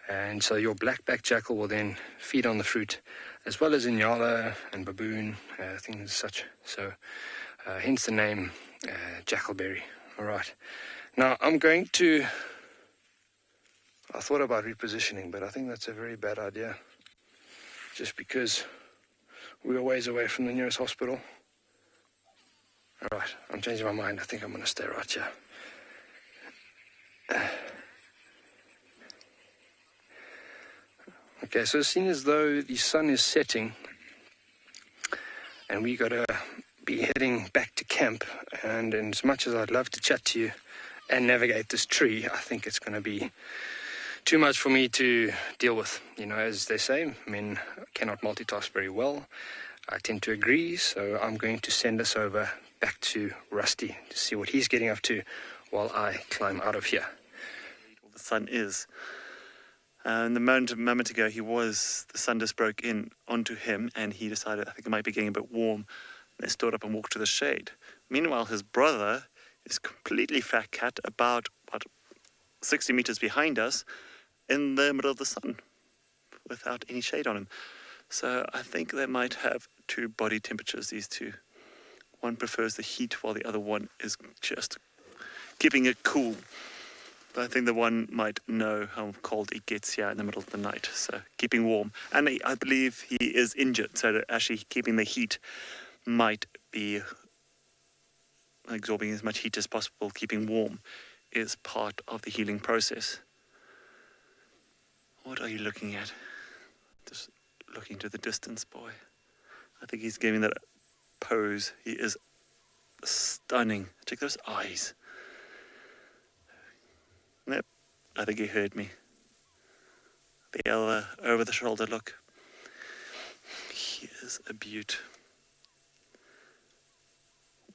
And so your black-backed jackal will then feed on the fruit, as well as Inyala and baboon, things as such. So hence the name jackalberry. All right. Now I'm going to... I thought about repositioning, but I think that's a very bad idea. Just because we're a ways away from the nearest hospital. All right, I'm changing my mind. I think I'm going to stay right here. Okay, so it seems as though the sun is setting and we got to be heading back to camp. And as much as I'd love to chat to you and navigate this tree, I think it's going to be too much for me to deal with. You know, as they say, men cannot multitask very well. I tend to agree, so I'm going to send us over back to Rusty to see what he's getting up to while I climb out of here. The sun is. And a moment ago, the sun just broke in onto him, and he decided, I think it might be getting a bit warm. They stood up and walked to the shade. Meanwhile, his brother is completely fat cat, about 60 meters behind us, in the middle of the sun, without any shade on him. So I think they might have two body temperatures, these two. One prefers the heat, while the other one is just keeping it cool. But I think the one might know how cold it gets here in the middle of the night, so keeping warm. And I believe he is injured, so that actually keeping the heat might be absorbing as much heat as possible. Keeping warm is part of the healing process. What are you looking at? Just looking to the distance, boy. I think he's giving that pose. He is stunning. Check those eyes. Yep, I think he heard me. The over-the-shoulder look. He is a beaut.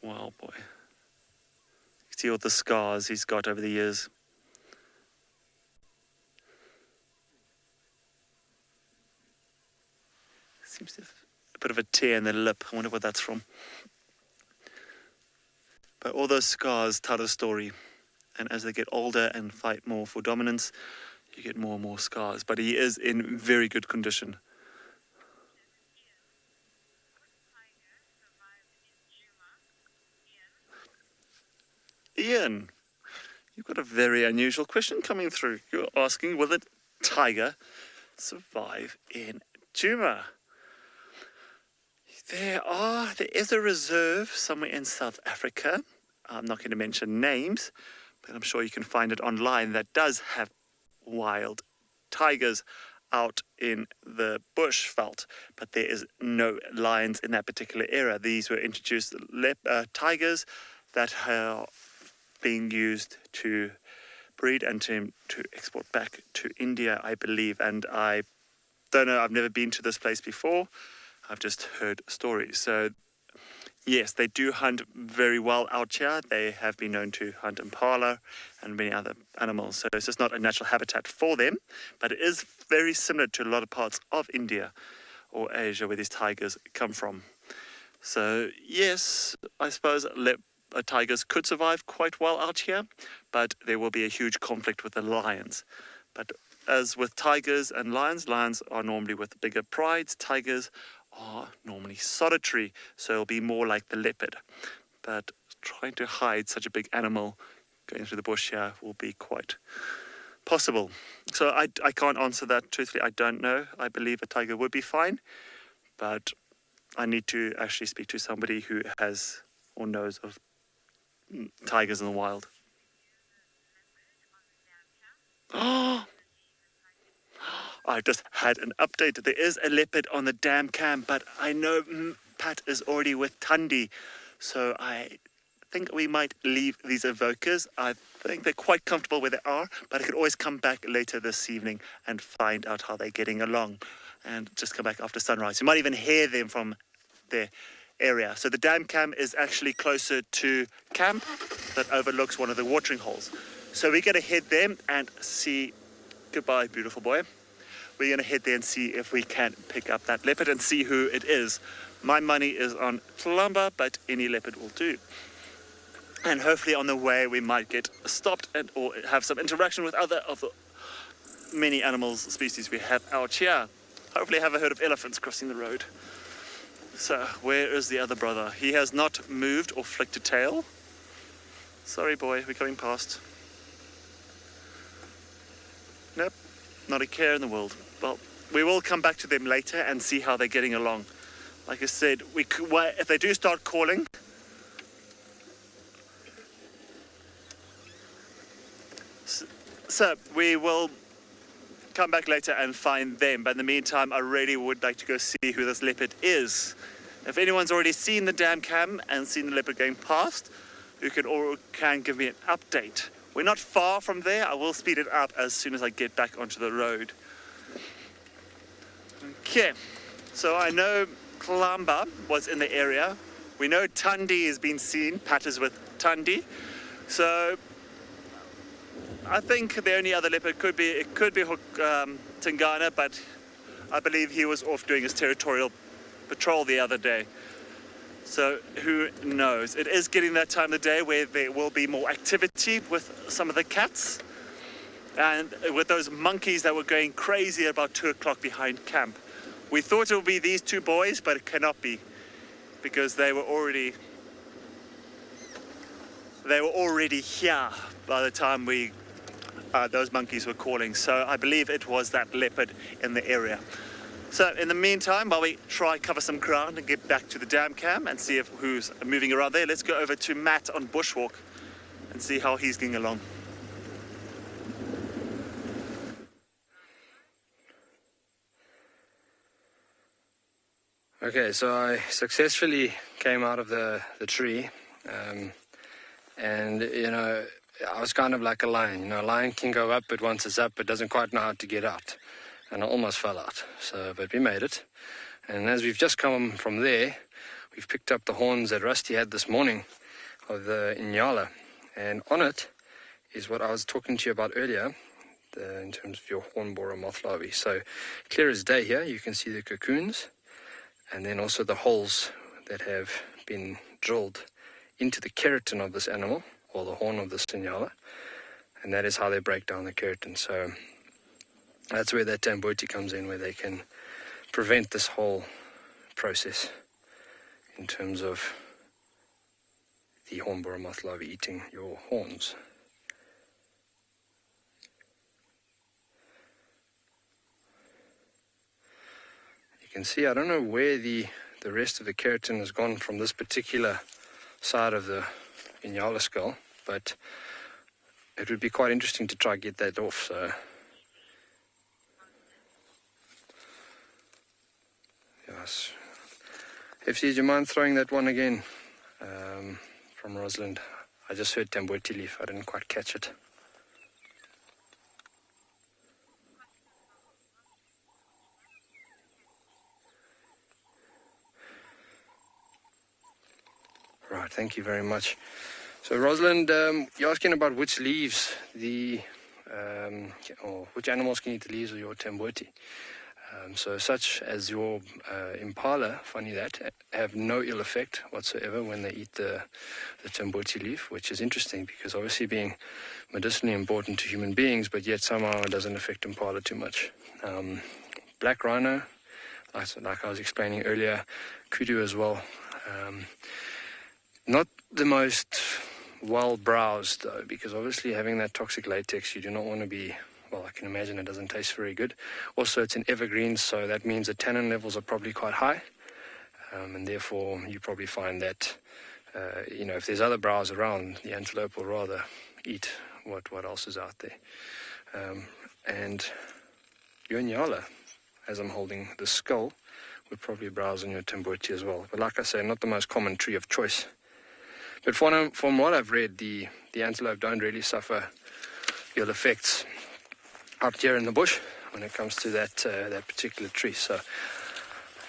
Wow, boy. You see all the scars he's got over the years. Seems to have a bit of a tear in the lip. I wonder what that's from. But all those scars tell a story. And as they get older and fight more for dominance, you get more and more scars. But he is in very good condition. Ian, you've got a very unusual question coming through. You're asking, will a tiger survive in Djuma? There is a reserve somewhere in South Africa. I'm not going to mention names, but I'm sure you can find it online, that does have wild tigers out in the bushveld, but there is no lions in that particular area. These were introduced tigers that are being used to breed and to export back to India, I believe. And I don't know, I've never been to this place before. I've just heard stories. So yes, they do hunt very well out here. They have been known to hunt Impala and many other animals. So it's just not a natural habitat for them, but it is very similar to a lot of parts of India or Asia where these tigers come from. So yes, I suppose tigers could survive quite well out here, but there will be a huge conflict with the lions. But as with tigers and lions are normally with bigger prides. Tigers are normally solitary, so it'll be more like the leopard. But trying to hide such a big animal going through the bush here will be quite possible. So I can't answer that truthfully. I don't know. I believe a tiger would be fine, but I need to actually speak to somebody who has or knows of tigers in the wild. Oh! I just had an update. There is a leopard on the dam camp, but I know Pat is already with Tundi, so I think we might leave these evokers. I think they're quite comfortable where they are, but I could always come back later this evening and find out how they're getting along, and just come back after sunrise. You might even hear them from their area. So the dam camp is actually closer to camp that overlooks one of the watering holes. So we're going to head there and see. Goodbye, beautiful boy. we're going to head there and see if we can pick up that leopard and see who it is. My money is on Columba, but any leopard will do. And hopefully on the way we might get stopped and or have some interaction with other of the many animals, species we have out here. Hopefully have a herd of elephants crossing the road. So where is the other brother? He has not moved or flicked a tail. Sorry boy, we're coming past. Nope, not a care in the world. Well, we will come back to them later and see how they're getting along. Like I said, if they do start calling, so we will come back later and find them. But in the meantime, I really would like to go see who this leopard is. If anyone's already seen the dam cam and seen the leopard going past, you can give me an update. We're not far from there. I will speed it up as soon as I get back onto the road. Okay, so I know Kalamba was in the area. We know Tundi has been seen, patters with Tundi. So I think the only other leopard could be Tigana, but I believe he was off doing his territorial patrol the other day. So who knows? It is getting that time of the day where there will be more activity with some of the cats and with those monkeys that were going crazy at about 2 o'clock behind camp. We thought it would be these two boys, but it cannot be because they were already here by the time those monkeys were calling. So I believe it was that leopard in the area. So in the meantime, while we try cover some ground and get back to the dam cam and see who's moving around there, let's go over to Matt on Bushwalk and see how he's getting along. Okay, so I successfully came out of the tree, and I was kind of like a lion. A lion can go up, but once it's up, it doesn't quite know how to get out. And I almost fell out. But we made it. And as we've just come from there, we've picked up the horns that Rusty had this morning of the Impala. And on it is what I was talking to you about earlier, in terms of your horn borer moth larvae. So clear as day here, you can see the cocoons, and then also the holes that have been drilled into the keratin of this animal, or the horn of this Impala. And that is how they break down the keratin. So that's where that tamboti comes in, where they can prevent this whole process in terms of the horn borer moth larvae eating your horns. You can see, I don't know where the rest of the keratin has gone from this particular side of the Impala skull, but it would be quite interesting to try and get that off. So yes. If you mind throwing that one again from Rosalind. I just heard tamboti leaf. I didn't quite catch it. Right, thank you very much. So Rosalind, you're asking about which leaves or which animals can eat the leaves of your tamboti. So such as your Impala, funny that, have no ill effect whatsoever when they eat the tamboti leaf, which is interesting because obviously being medicinally important to human beings, but yet somehow it doesn't affect Impala too much. Black rhino, like I was explaining earlier, kudu as well. Not the most well-browsed though, because obviously having that toxic latex, you do not want to be, well, I can imagine it doesn't taste very good. Also, it's an evergreen, so that means the tannin levels are probably quite high, and therefore you probably find that, if there's other browse around, the antelope will rather eat what else is out there. And your Nyala, as I'm holding the skull, would probably browse on your tamboti as well. But like I say, not the most common tree of choice. But from what I've read, the antelope don't really suffer ill effects out here in the bush when it comes to that particular tree. So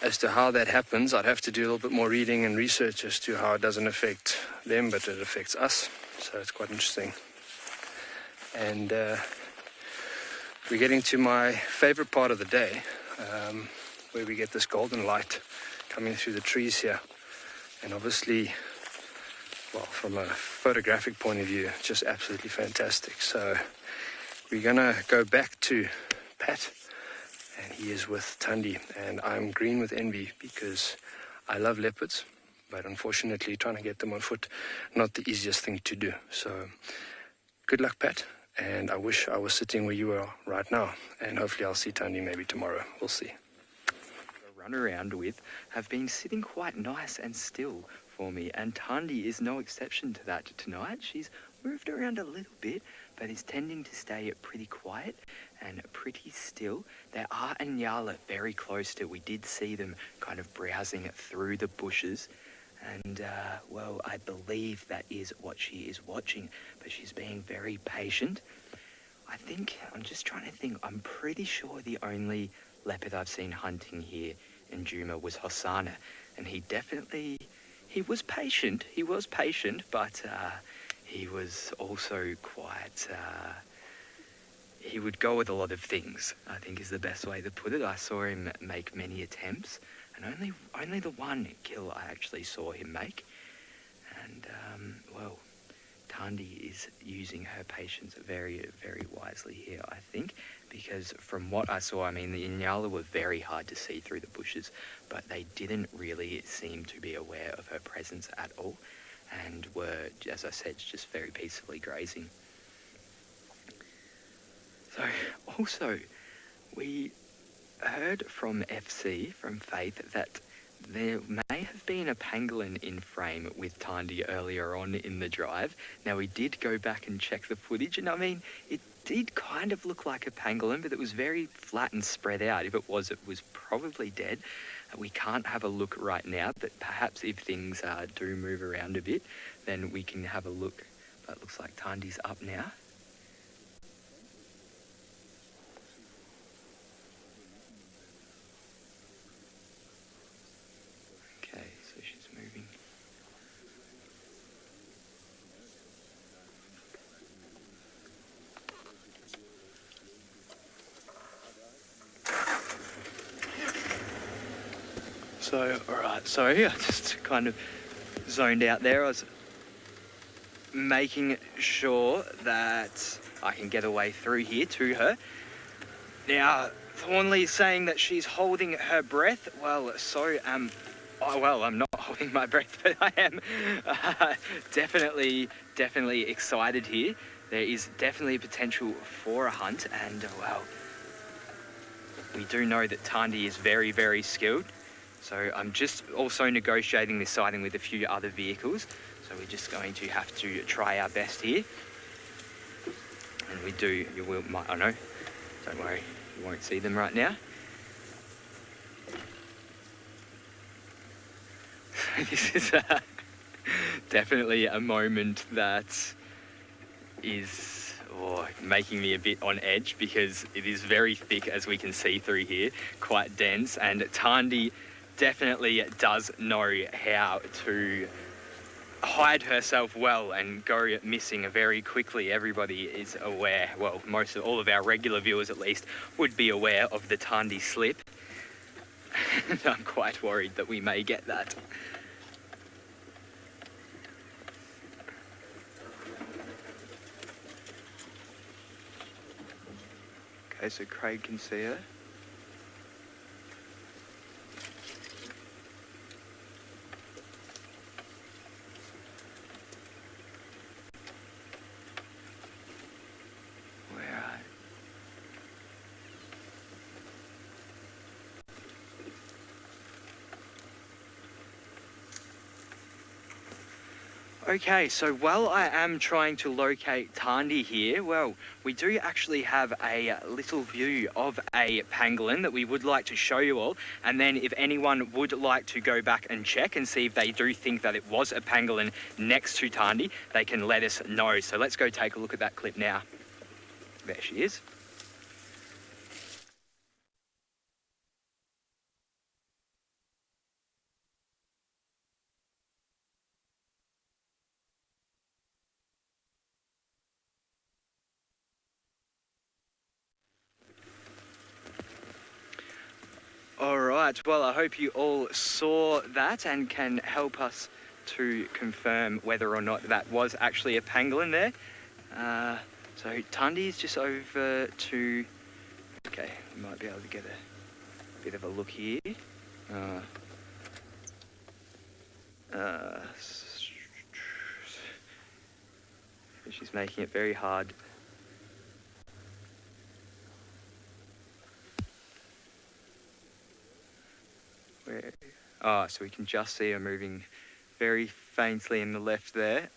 as to how that happens, I'd have to do a little bit more reading and research as to how it doesn't affect them, but it affects us. So it's quite interesting. And we're getting to my favorite part of the day, where we get this golden light coming through the trees here. And obviously, well, from a photographic point of view, just absolutely fantastic. So we're gonna go back to Pat, and he is with Thandi, and I'm green with envy because I love leopards, but unfortunately trying to get them on foot, not the easiest thing to do. So good luck, Pat, and I wish I was sitting where you are right now, and hopefully I'll see Thandi maybe tomorrow. We'll see. Run around with have been sitting quite nice and still for me, and Thandi is no exception to that tonight. She's moved around a little bit, but is tending to stay pretty quiet and pretty still. There are Inyala very close to. We did see them kind of browsing through the bushes, and well, I believe that is what she is watching, but she's being very patient. I'm just trying to think, I'm pretty sure the only leopard I've seen hunting here in Djuma was Hosanna, and he was patient, but he was also quite, he would go with a lot of things, I think is the best way to put it. I saw him make many attempts, and only the one kill I actually saw him make. And, well, Thandi is using her patience very, very wisely here, I think, because from what I saw, I mean, the Inyala were very hard to see through the bushes, but they didn't really seem to be aware of her presence at all, and were, as I said, just very peacefully grazing. So, also, we heard from FC, from Faith, that there may have been a pangolin in frame with Thandi earlier on in the drive. Now, we did go back and check the footage, and I mean, it did kind of look like a pangolin, but it was very flat and spread out. If it was probably dead. We can't have a look right now, but perhaps if things do move around a bit, then we can have a look. But it looks like Thandi's up now. Okay, so she's moving. So, alright, sorry, I just kind of zoned out there. I was making sure that I can get away through here to her. Now, Thornley's saying that she's holding her breath. Well, so am well, I'm not holding my breath, but I am definitely excited here. There is definitely potential for a hunt, and well, we do know that Thandi is very, very skilled. So I'm just also negotiating this sighting with a few other vehicles. So we're just going to have to try our best here. And we do, I know, don't worry, you won't see them right now. This is definitely a moment that is making me a bit on edge, because it is very thick, as we can see through here, quite dense, and Thandi definitely does know how to hide herself well and go missing very quickly. Everybody is aware, well, all of our regular viewers at least, would be aware of the Thandi slip. And I'm quite worried that we may get that. Okay, so Craig can see her. Okay, so while I am trying to locate Thandi here, well, we do actually have a little view of a pangolin that we would like to show you all. And then if anyone would like to go back and check and see if they do think that it was a pangolin next to Thandi, they can let us know. So let's go take a look at that clip now. There she is. right, well, I hope you all saw that and can help us to confirm whether or not that was actually a pangolin there. So Tundi's just over to... Okay, we might be able to get a bit of a look here. She's making it very hard. Where? Oh, so we can just see her moving very faintly in the left there.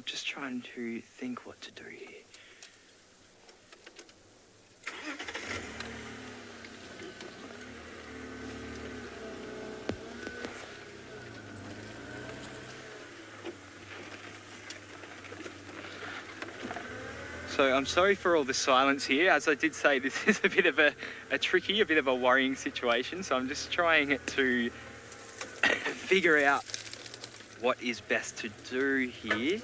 Just trying to think what to do here. So I'm sorry for all the silence here. As I did say, this is a bit of a tricky, a bit of a worrying situation. So I'm just trying to figure out what is best to do here.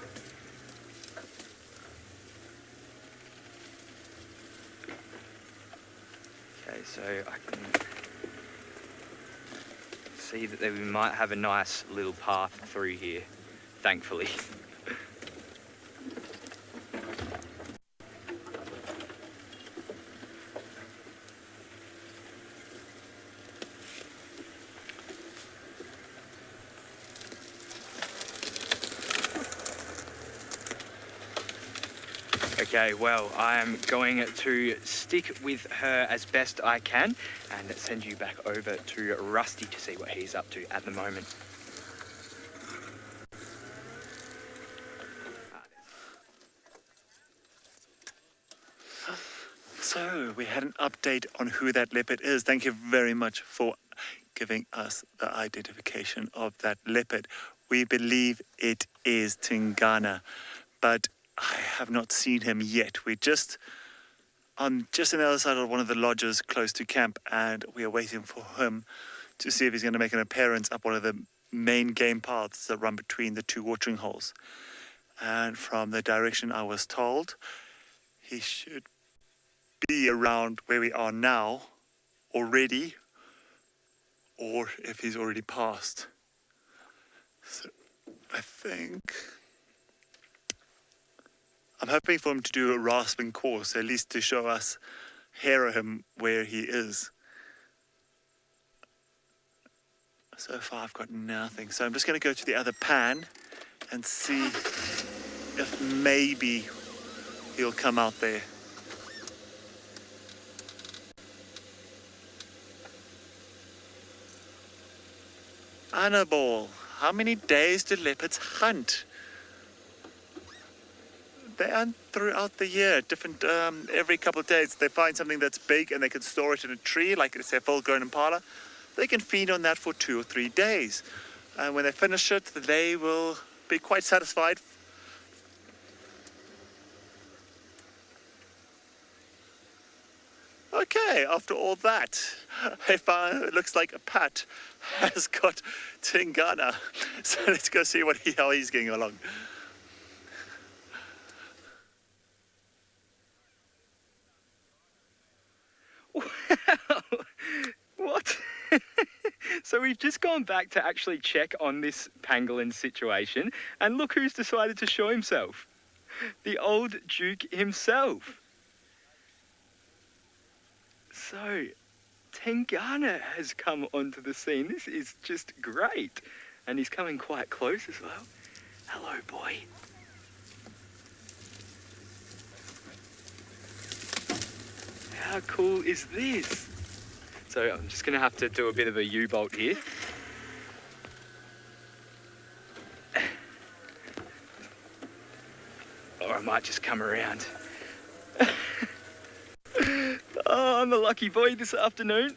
Okay, so I can see that we might have a nice little path through here, thankfully. Okay, well, I am going to stick with her as best I can and send you back over to Rusty to see what he's up to at the moment. So we had an update on who that leopard is. Thank you very much for giving us the identification of that leopard. We believe it is Tigana, but I have not seen him yet. We're just on the other side of one of the lodges close to camp, and we are waiting for him to see if he's going to make an appearance up one of the main game paths that run between the two watering holes. And from the direction I was told, he should be around where we are now already, or if he's already passed. So I think I'm hoping for him to do a rasping course, at least to show us, hear him where he is. So far I've got nothing. So I'm just going to go to the other pan and see if maybe he'll come out there. Annabelle, how many days do leopards hunt? They hunt throughout the year, different, every couple of days. They find something that's big and they can store it in a tree, like it's a full-grown Impala. They can feed on that for 2 or 3 days. And when they finish it, they will be quite satisfied. Okay, after all that, it looks like a Pat has got Tigana. So let's go see how he's getting along. Wow! What? So we've just gone back to actually check on this pangolin situation, and look who's decided to show himself. The old Duke himself. So, Tigana has come onto the scene. This is just great. And he's coming quite close as well. Hello, boy. How cool is this? So I'm just going to have to do a bit of a U-bolt here. Or I might just come around. Oh, I'm a lucky boy this afternoon.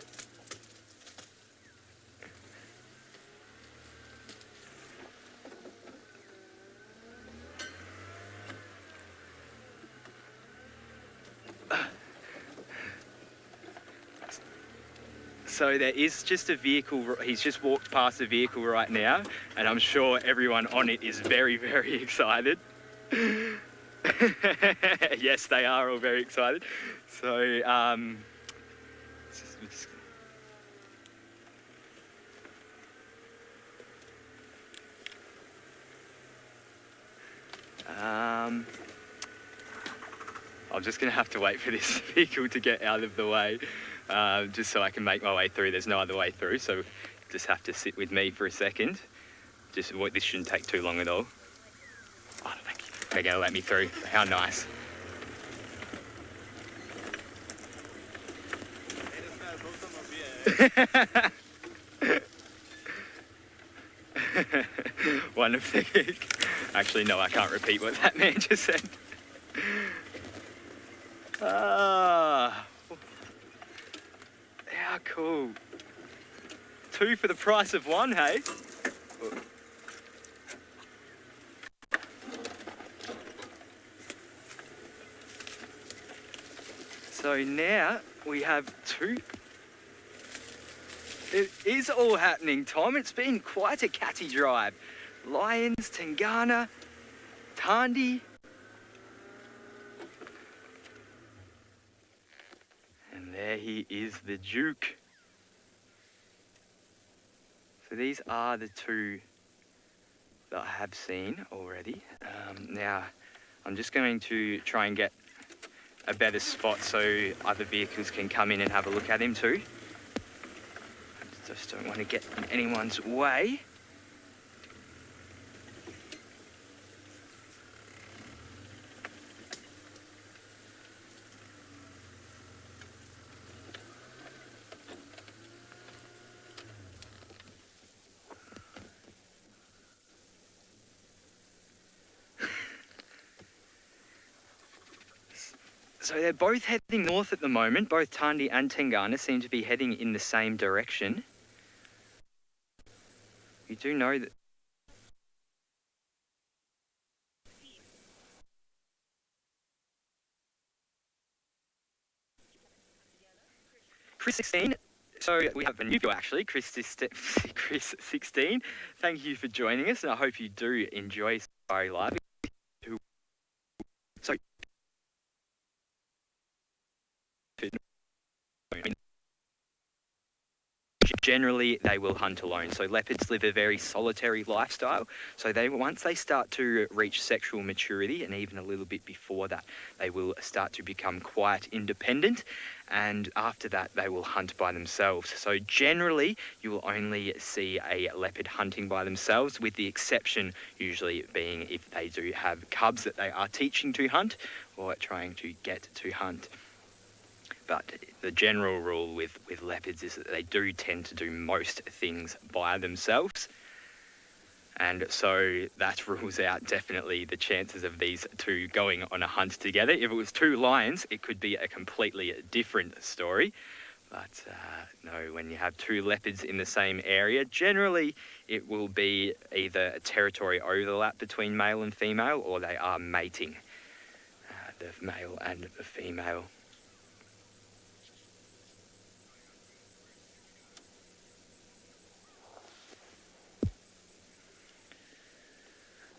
So there is just a vehicle, he's just walked past the vehicle right now, and I'm sure everyone on it is very, very excited. Yes, they are all very excited. So, I'm just going to have to wait for this vehicle to get out of the way, just so I can make my way through. There's no other way through, so just have to sit with me for a second. This shouldn't take too long at all. Oh, thank you. They're going to let me through. How nice. One of the... Actually, no, I can't repeat what that man just said. Ah, how cool. 2 for the price of 1, hey? So now we have 2. It is all happening, Tom. It's been quite a catty drive. Lions, Tigana, Tandy. And there he is, the Duke. So these are the 2 that I have seen already. Now, I'm just going to try and get a better spot so other vehicles can come in and have a look at him too. I just don't want to get in anyone's way. So they're both heading north at the moment. Both Tandy and Tigana seem to be heading in the same direction. You do know that... Chris 16. So we have a new viewer actually, Chris 16. Thank you for joining us, and I hope you do enjoy Safari Live. So generally they will hunt alone. So leopards live a very solitary lifestyle. So once they start to reach sexual maturity, and even a little bit before that, they will start to become quite independent. And after that, they will hunt by themselves. So generally, you will only see a leopard hunting by themselves, with the exception usually being if they do have cubs that they are teaching to hunt or trying to get to hunt. But the general rule with leopards is that they do tend to do most things by themselves. And so that rules out definitely the chances of these 2 going on a hunt together. If it was 2 lions, it could be a completely different story. But no, when you have 2 leopards in the same area, generally it will be either a territory overlap between male and female, or they are mating, the male and the female.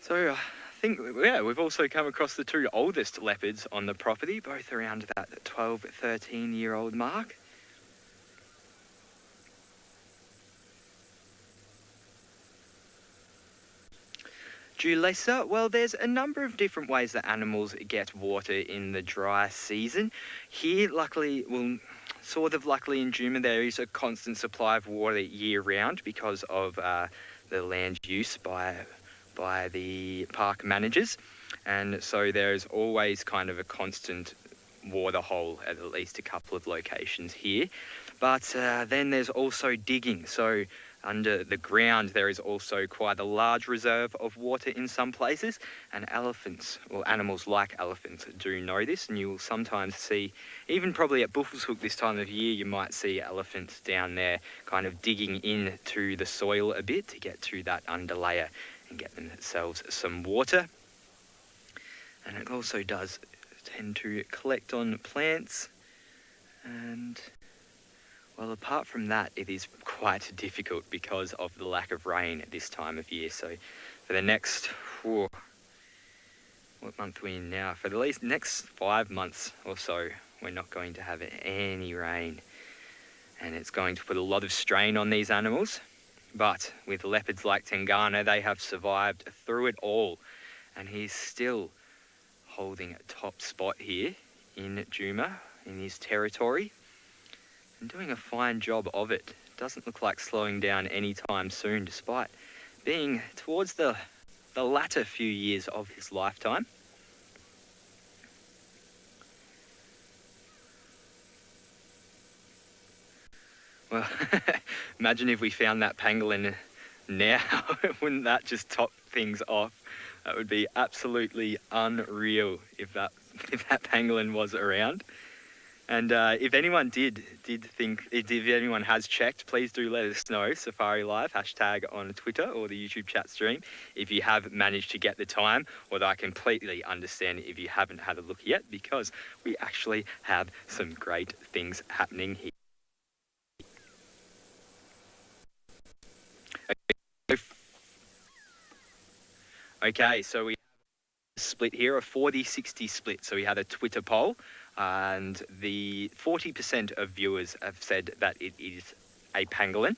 So I think, yeah, we've also come across the 2 oldest leopards on the property, both around that 12, 13-year-old mark. Dew lesser, well, there's a number of different ways that animals get water in the dry season. Here, luckily, luckily in Juma, there is a constant supply of water year round because of the land use by the park managers, and so there's always kind of a constant water hole at least a couple of locations here. But then there's also digging. So under the ground there is also quite a large reserve of water in some places, and elephants, or animals like elephants, do know this, and you will sometimes see, even probably at Buffelshoek this time of year, you might see elephants down there kind of digging into the soil a bit to get to that underlayer and get themselves some water. And it also does tend to collect on plants, and well, apart from that, it is quite difficult because of the lack of rain at this time of year. So for the next what month are we in now? For the least next 5 months or so, we're not going to have any rain. And it's going to put a lot of strain on these animals. But with leopards like Tigana, they have survived through it all. And he's still holding a top spot here in Juma, in his territory, and doing a fine job of it. Doesn't look like slowing down anytime soon, despite being towards the latter few years of his lifetime. Well, imagine if we found that pangolin now. Wouldn't that just top things off? That would be absolutely unreal if that pangolin was around. And if anyone did think, if anyone has checked, please do let us know. Safari Live, hashtag on Twitter or the YouTube chat stream, if you have managed to get the time, although I completely understand if you haven't had a look yet, because we actually have some great things happening here. Okay, so we have a split here, a 40-60 split. So we had a Twitter poll, and the 40% of viewers have said that it is a pangolin,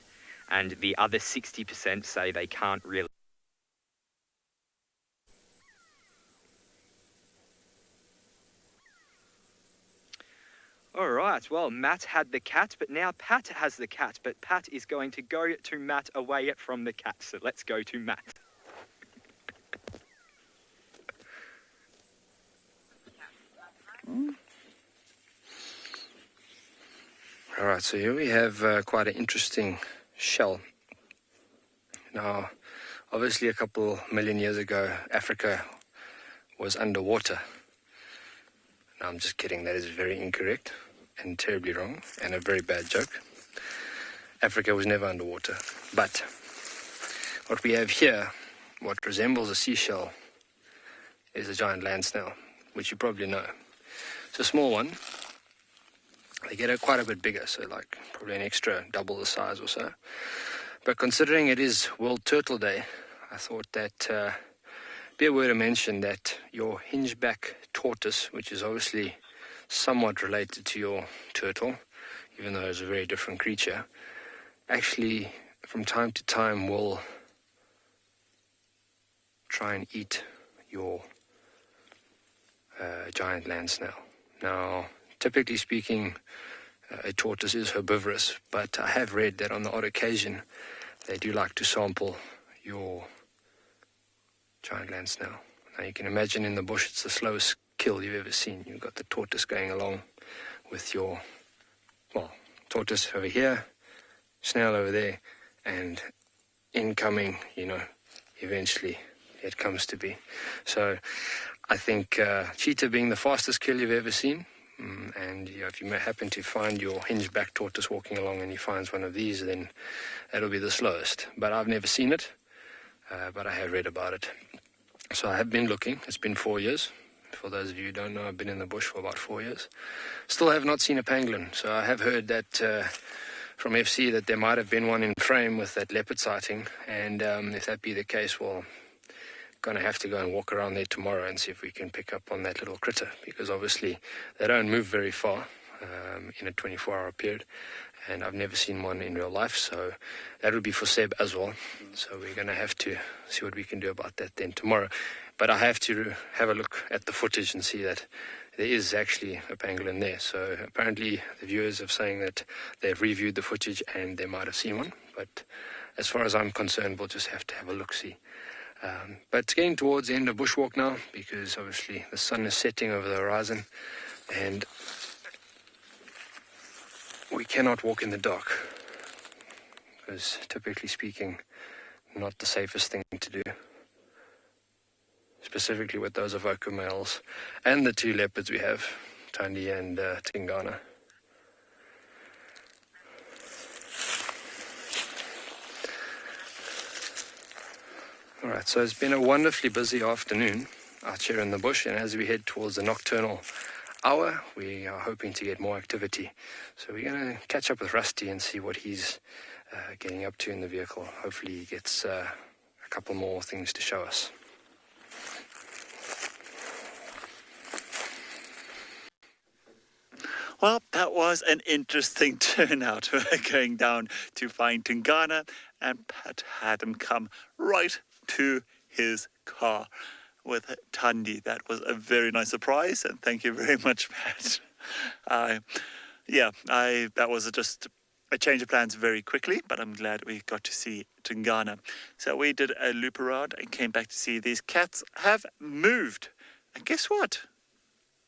and the other 60% say they can't really. All right, well, Matt had the cat, but now Pat has the cat, but Pat is going to go to Matt away from the cat. So let's go to Matt. All right, so here we have quite an interesting shell. Now, obviously a couple million years ago, Africa was underwater. Now, I'm just kidding, that is very incorrect and terribly wrong and a very bad joke. Africa was never underwater. But what we have here, what resembles a seashell, is a giant land snail, which you probably know. It's a small one. They get quite a bit bigger, so like probably an extra double the size or so. But considering it is World Turtle Day, I thought that be a word to mention that your hingeback tortoise, which is obviously somewhat related to your turtle, even though it's a very different creature, actually from time to time will try and eat your giant land snail. Now, typically speaking, a tortoise is herbivorous, but I have read that on the odd occasion they do like to sample your giant land snail. Now you can imagine in the bush it's the slowest kill you've ever seen. You've got the tortoise going along with your, tortoise over here, snail over there, and incoming, eventually it comes to be. So I think cheetah being the fastest kill you've ever seen, and if you may happen to find your hingeback tortoise walking along and he finds one of these, then that'll be the slowest. But I've never seen it, but I have read about it. So I have been looking. It's been 4 years. For those of you who don't know, I've been in the bush for about 4 years. Still have not seen a pangolin. So I have heard that from FC that there might have been one in frame with that leopard sighting. And if that be the case, well, going to have to go and walk around there tomorrow and see if we can pick up on that little critter, because obviously they don't move very far in a 24-hour period, and I've never seen one in real life, so that would be for Seb as well. So we're going to have to see what we can do about that then tomorrow. But I have to have a look at the footage and see that there is actually a pangolin there. So apparently the viewers are saying that they've reviewed the footage and they might have seen one, but as far as I'm concerned, we'll just have to have a look-see. But it's getting towards the end of bushwalk now, because obviously the sun is setting over the horizon and we cannot walk in the dark, because typically speaking, not the safest thing to do, specifically with those avoca males and the two leopards we have, Tandi and Tigana. Alright, so it's been a wonderfully busy afternoon out here in the bush, and as we head towards the nocturnal hour, we are hoping to get more activity. So we're going to catch up with Rusty and see what he's getting up to in the vehicle. Hopefully he gets a couple more things to show us. Well, that was an interesting turnout. Going down to find Tigana, and Pat had him come right to his car with Tandy. That was a very nice surprise, and thank you very much, Pat. That was just a change of plans very quickly, but I'm glad we got to see Tigana. So we did a loop around and came back to see these cats have moved. And guess what?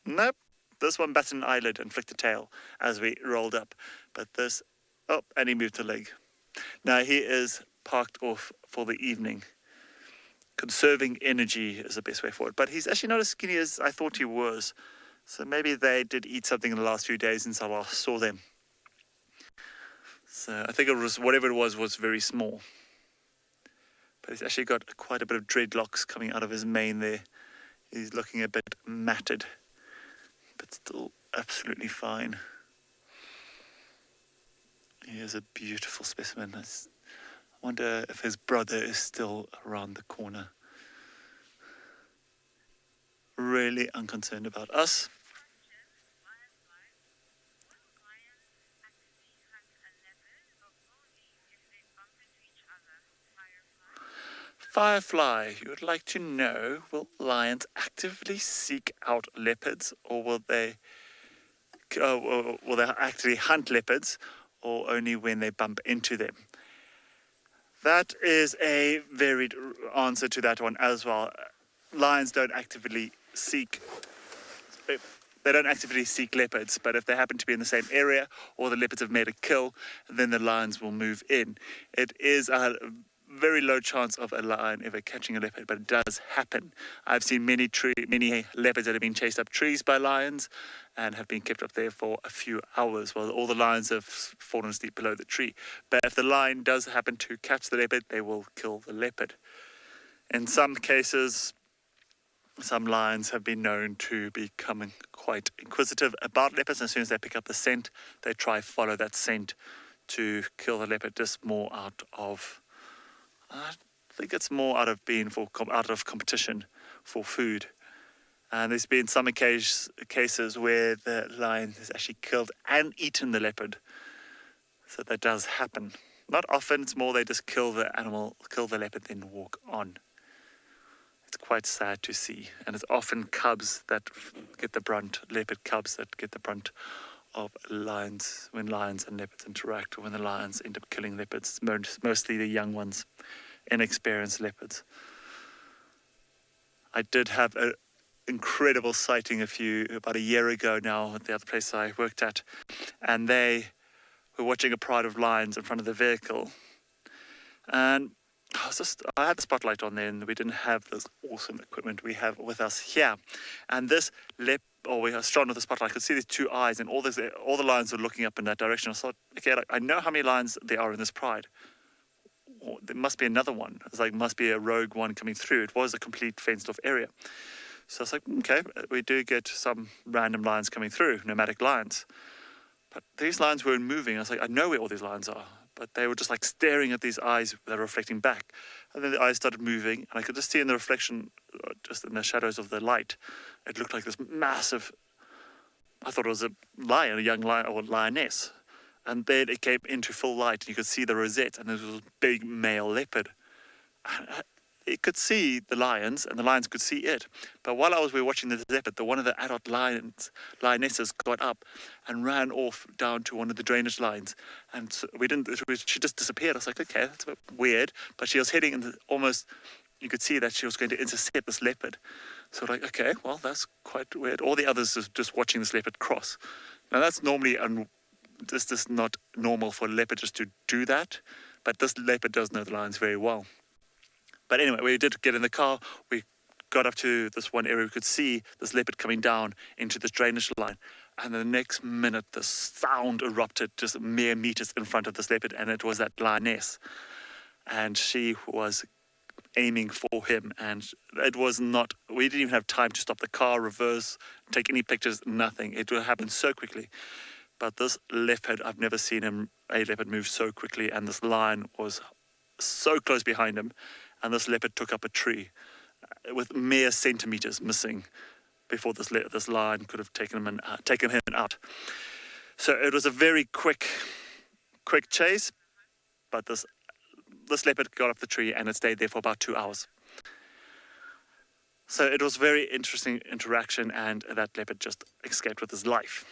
Nope. This one batted an eyelid and flicked a tail as we rolled up. But this, and he moved a leg. Now he is parked off for the evening. Conserving energy is the best way forward. But he's actually not as skinny as I thought he was. So maybe they did eat something in the last few days since I last saw them. So I think it was, whatever it was very small. But he's actually got quite a bit of dreadlocks coming out of his mane there. He's looking a bit matted, but still absolutely fine. He is a beautiful specimen. I wonder if his brother is still around the corner. Really unconcerned about us. Firefly, you would like to know, will lions actively seek out leopards, or will they actually hunt leopards, or only when they bump into them? That is a varied answer to that one as well. Lions don't actively seek leopards, but if they happen to be in the same area or the leopards have made a kill, then the lions will move in. It is a very low chance of a lion ever catching a leopard, but it does happen. I've seen many leopards that have been chased up trees by lions and have been kept up there for a few hours while all the lions have fallen asleep below the tree. But if the lion does happen to catch the leopard, they will kill the leopard. In some cases, some lions have been known to become quite inquisitive about leopards. As soon as they pick up the scent, they try to follow that scent to kill the leopard, just more out of, I think it's more out of competition for food. And there's been some cases where the lion has actually killed and eaten the leopard. So that does happen. Not often, it's more they just kill the leopard, then walk on. It's quite sad to see. And it's often cubs that get the brunt, leopard cubs that get the brunt of lions, when lions and leopards interact, or when the lions end up killing leopards, mostly the young ones, inexperienced leopards. I did have an incredible sighting about a year ago now at the other place I worked at, and they were watching a pride of lions in front of the vehicle, and I had the spotlight on there, and we didn't have this awesome equipment we have with us here. And this we are strong with the spotlight. I could see these two eyes, and all the lions were looking up in that direction. I thought, okay, I know how many lions there are in this pride. There must be another one. It's like, must be a rogue one coming through. It was a complete fenced-off area. So I was like, okay, we do get some random lions coming through, nomadic lions. But these lions weren't moving. I was like, I know where all these lions are. But they were just like staring at these eyes that are reflecting back. And then the eyes started moving, and I could just see in the reflection, just in the shadows of the light, it looked like this massive, I thought it was a lion, a young lion or lioness. And then it came into full light, and you could see the rosette, and there was a big male leopard. It could see the lions, and the lions could see it. But while we were watching the leopard, one of the adult lionesses got up and ran off down to one of the drainage lines. And so she just disappeared. I was like, okay, that's a bit weird. But she was heading almost, you could see that she was going to intercept this leopard. So like, okay, well, that's quite weird. All the others are just watching this leopard cross. Now that's normally, this is not normal for a leopard just to do that. But this leopard does know the lions very well. But anyway, we did get in the car. We got up to this one area. We could see this leopard coming down into this drainage line. And the next minute, the sound erupted just mere meters in front of this leopard. And it was that lioness. And she was aiming for him. And it was not, we didn't even have time to stop the car, reverse, take any pictures, nothing. It happened so quickly. But this leopard, I've never seen a leopard move so quickly. And this lion was so close behind him. And this leopard took up a tree with mere centimeters missing before this lion could have taken him out. So it was a very quick chase, but this leopard got up the tree and it stayed there for about 2 hours. So it was very interesting interaction, and that leopard just escaped with his life.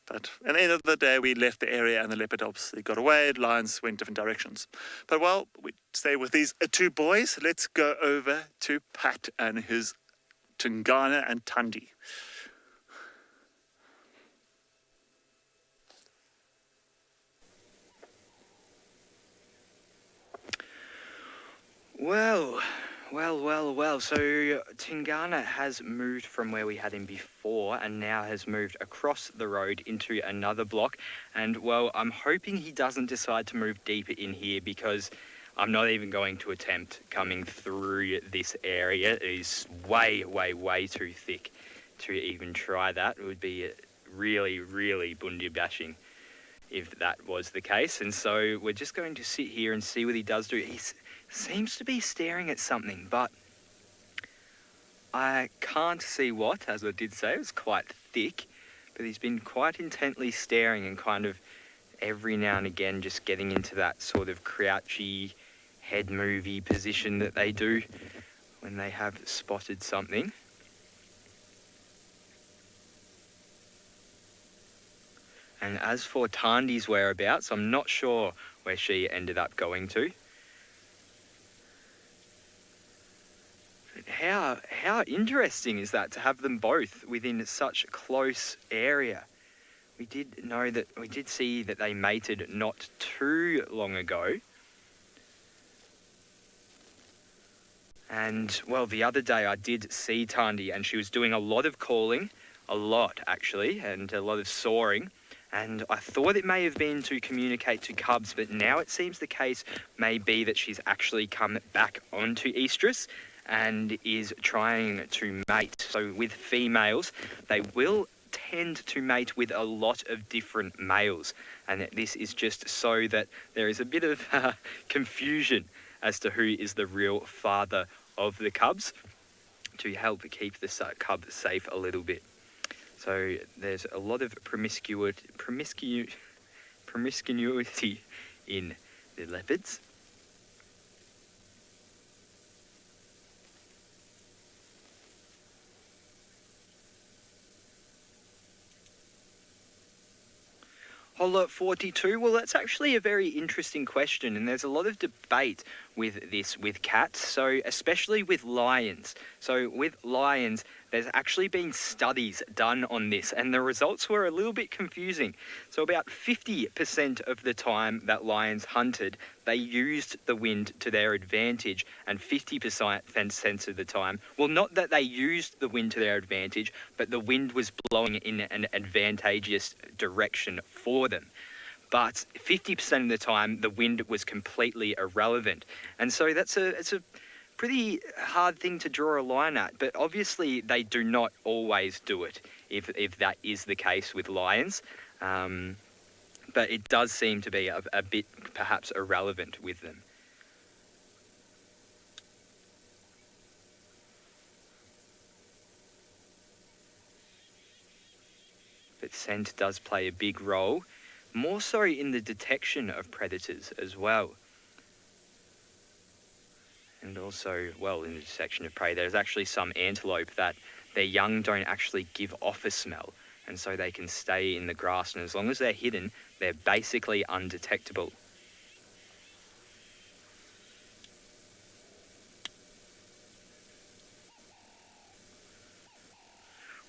But at the end of the day, we left the area and the leopard obviously got away. Lions went different directions. But while we stay with these two boys, let's go over to Pat and his Tigana and Tundi. Well. So Tigana has moved from where we had him before and now has moved across the road into another block. And, well, I'm hoping he doesn't decide to move deeper in here, because I'm not even going to attempt coming through this area. It is way too thick to even try that. It would be really bundi bashing if that was the case. And so we're just going to sit here and see what he does do. He seems to be staring at something, but I can't see what. As I did say, it was quite thick, but he's been quite intently staring and kind of every now and again just getting into that sort of crouchy head movie position that they do when they have spotted something. And as for Tandi's whereabouts, I'm not sure where she ended up going to. But how interesting is that, to have them both within such close area? We did see that they mated not too long ago. And, well, the other day I did see Tandi, and she was doing a lot of calling, a lot actually, and a lot of soaring. And I thought it may have been to communicate to cubs, but now it seems the case may be that she's actually come back onto estrus and is trying to mate. So with females, they will tend to mate with a lot of different males. And this is just so that there is a bit of confusion as to who is the real father of the cubs, to help keep the cub safe a little bit. So there's a lot of promiscuity in the leopards. Holla 42, well, that's actually a very interesting question, and there's a lot of debate with this with cats, so especially with lions. So with lions, there's actually been studies done on this, and the results were a little bit confusing. So about 50% of the time that lions hunted, they used the wind to their advantage, and 50% of the time, well, not that they used the wind to their advantage, but the wind was blowing in an advantageous direction for them. But 50% of the time, the wind was completely irrelevant. And so it's a pretty hard thing to draw a line at, but obviously they do not always do it if that is the case with lions. But it does seem to be a bit perhaps irrelevant with them. But scent does play a big role, more so in the detection of predators as well. And also, well, in the detection of prey, there's actually some antelope that their young don't actually give off a smell, and so they can stay in the grass, and as long as they're hidden, they're basically undetectable.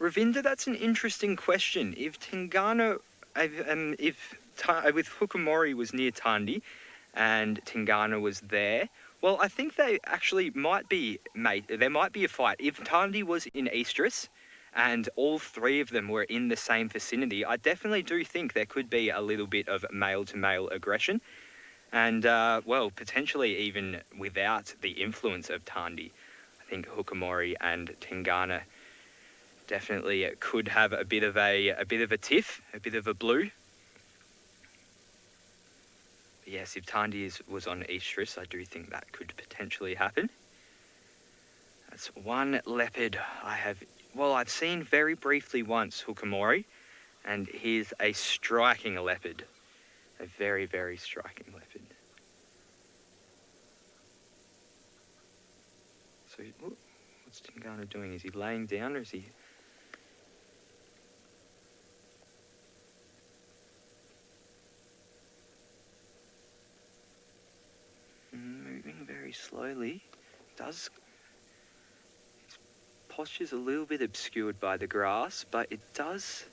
Ravinda, that's an interesting question. If Tigana, with Hukumori was near Tandi and Tigana was there, well, I think they actually might be there might be a fight. If Tandi was in estrus and all three of them were in the same vicinity, I definitely do think there could be a little bit of male-to-male aggression. And, well, potentially even without the influence of Tandi. I think Hukumori and Tigana definitely could have a bit of a tiff, a bit of a blue. But yes, if Tandi was on estrus, I do think that could potentially happen. That's one leopard I've seen very briefly once, Hukumori, And here's a striking leopard. A very, very striking leopard. So, what's Tigana doing? Is he laying down or is he... Moving very slowly. His posture's a little bit obscured by the grass, but it does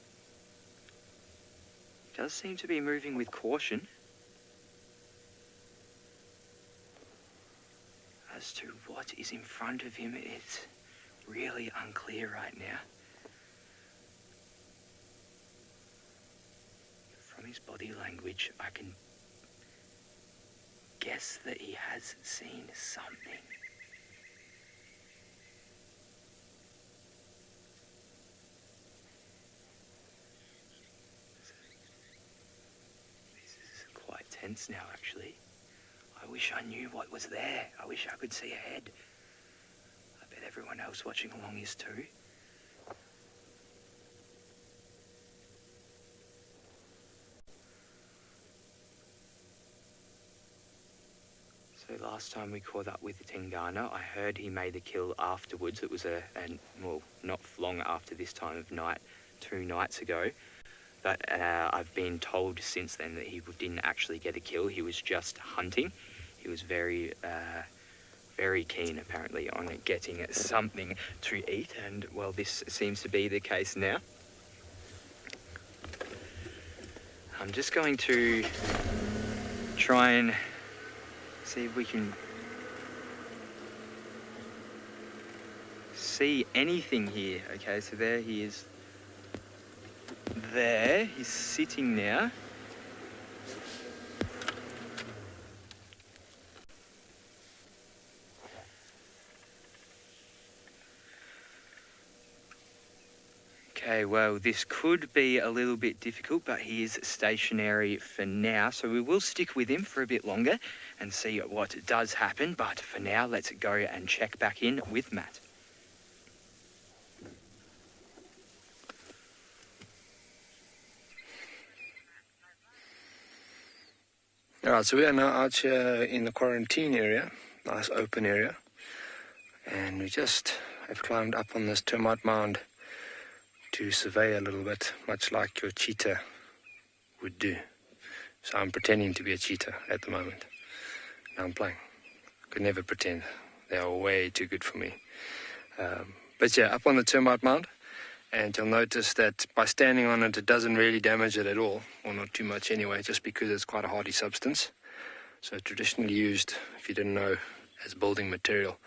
seem to be moving with caution. As to what is in front of him, it's really unclear right now. From his body language, I can guess that he has seen something. This is quite tense now, actually. I wish I knew what was there. I wish I could see ahead. I bet everyone else watching along is too. So last time we caught up with Tigana, I heard he made a kill afterwards. It was well, not long after this time of night, 2 nights ago. But I've been told since then that he didn't actually get a kill. He was just hunting. He was very, very keen, apparently, on getting something to eat. And, well, this seems to be the case now. I'm just going to try and see if we can see anything here. Okay, so there he is. There, he's sitting now. Okay, well, this could be a little bit difficult, but he is stationary for now, so we will stick with him for a bit longer and see what does happen. But for now, let's go and check back in with Matt. Alright, so we are now out here in the quarantine area, nice open area, and we just have climbed up on this termite mound to survey a little bit, much like your cheetah would do. So I'm pretending to be a cheetah at the moment. Now I'm playing. Could never pretend. They are way too good for me. But yeah, up on the termite mound, and you'll notice that by standing on it, it doesn't really damage it at all, or not too much anyway, just because it's quite a hardy substance. So traditionally used, if you didn't know, as building material.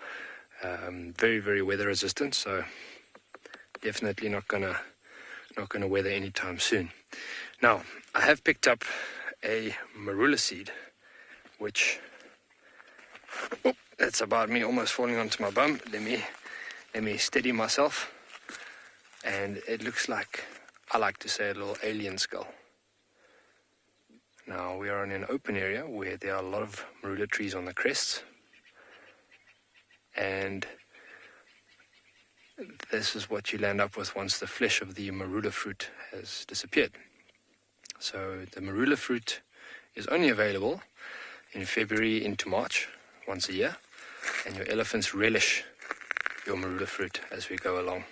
Very, very weather resistant, so definitely not gonna weather anytime soon. Now, I have picked up a marula seed, which, that's about me almost falling onto my bum. Let me steady myself. And it looks like, I like to say, a little alien skull. Now, we are in an open area where there are a lot of marula trees on the crests. And this is what you land up with once the flesh of the marula fruit has disappeared. So the marula fruit is only available in February into March, once a year, and your elephants relish your marula fruit as we go along.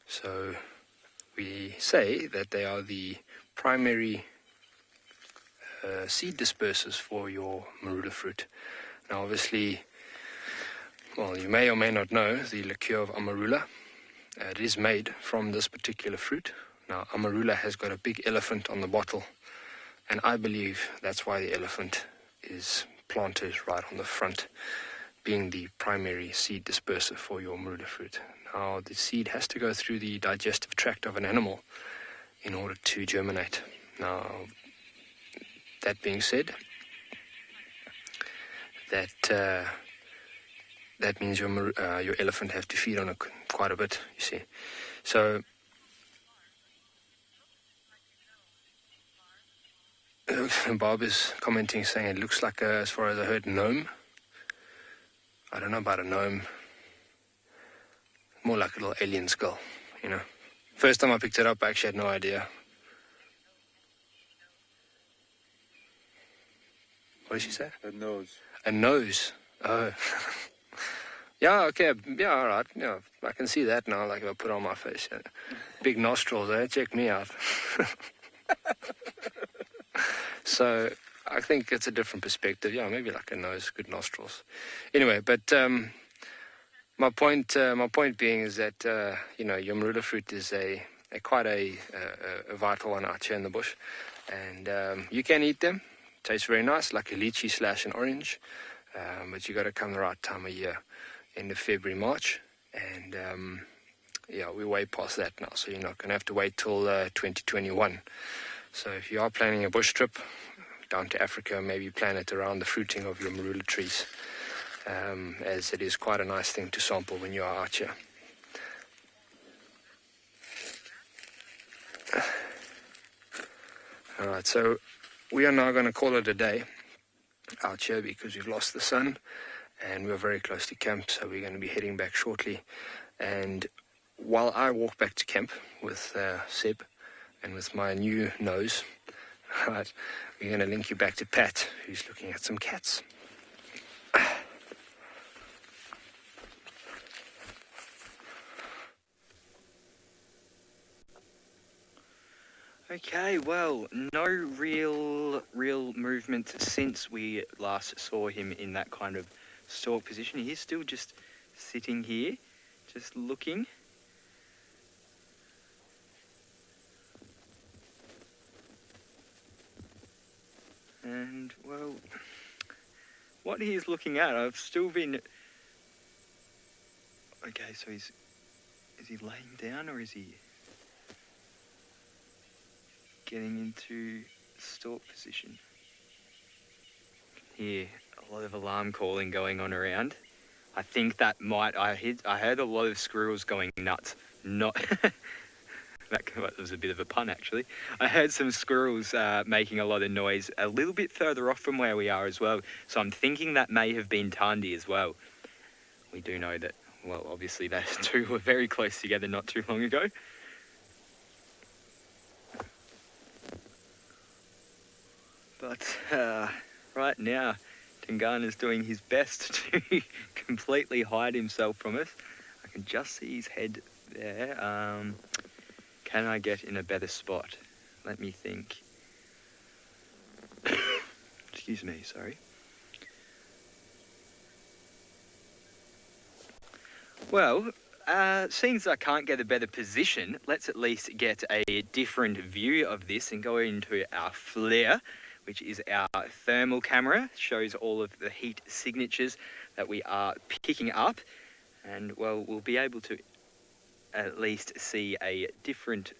So we say that they are the primary seed dispersers for your marula fruit. Now obviously, well, you may or may not know the liqueur of amarula. It is made from this particular fruit. Now, amarula has got a big elephant on the bottle, and I believe that's why the elephant is planted right on the front, being the primary seed disperser for your marula fruit. Now, the seed has to go through the digestive tract of an animal in order to germinate. Now, that being said, that means your elephant have to feed on it quite a bit, you see. So, Bob is commenting, saying it looks like, as far as I heard, gnome. I don't know about a gnome. More like a little alien skull, you know. First time I picked it up, I actually had no idea. What did she say? A nose. A nose. Oh. Yeah, okay. Yeah, all right. Yeah, I can see that now, like if I put it on my face. Yeah. Big nostrils, eh? Check me out. So I think it's a different perspective. Yeah, maybe like a nose, good nostrils. Anyway, but my point being is that your Marula fruit is quite a vital one out here in the bush, and you can eat them. Tastes very nice, like a lychee / an orange, but you got to come the right time of year, end of February, March, and we're way past that now. So you're not going to have to wait till 2021. So if you are planning a bush trip down to Africa, maybe plan it around the fruiting of your marula trees, as it is quite a nice thing to sample when you are out here. All right, so we are now going to call it a day out here because we've lost the sun and we're very close to camp, so we're going to be heading back shortly. And while I walk back to camp with Seb and with my new nose, right, we're going to link you back to Pat, who's looking at some cats. Okay, well, no real movement since we last saw him in that kind of stalk position. He's still just sitting here, just looking. And, well, what he's looking at, I've still been... Okay, so is he laying down or is he getting into stalk position? Here, a lot of alarm calling going on around. I think that might... I heard a lot of squirrels going nuts. Not... That was a bit of a pun, actually. I heard some squirrels making a lot of noise a little bit further off from where we are as well. So I'm thinking that may have been Tandy as well. We do know that, well, obviously those two were very close together not too long ago. But right now, Tigana's doing his best to completely hide himself from us. I can just see his head there. Can I get in a better spot? Let me think. Excuse me, sorry. Well, seeing as I can't get a better position, let's at least get a different view of this and go into our flare, which is our thermal camera. It shows all of the heat signatures that we are picking up. And, well, we'll be able to at least see a different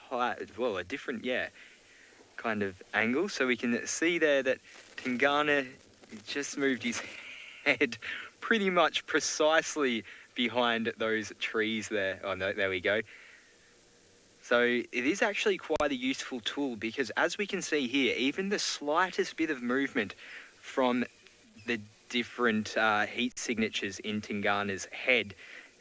kind of angle. So we can see there that Tigana just moved his head pretty much precisely behind those trees there. Oh no, there we go. So it is actually quite a useful tool because as we can see here, even the slightest bit of movement from the different heat signatures in Tigana's head,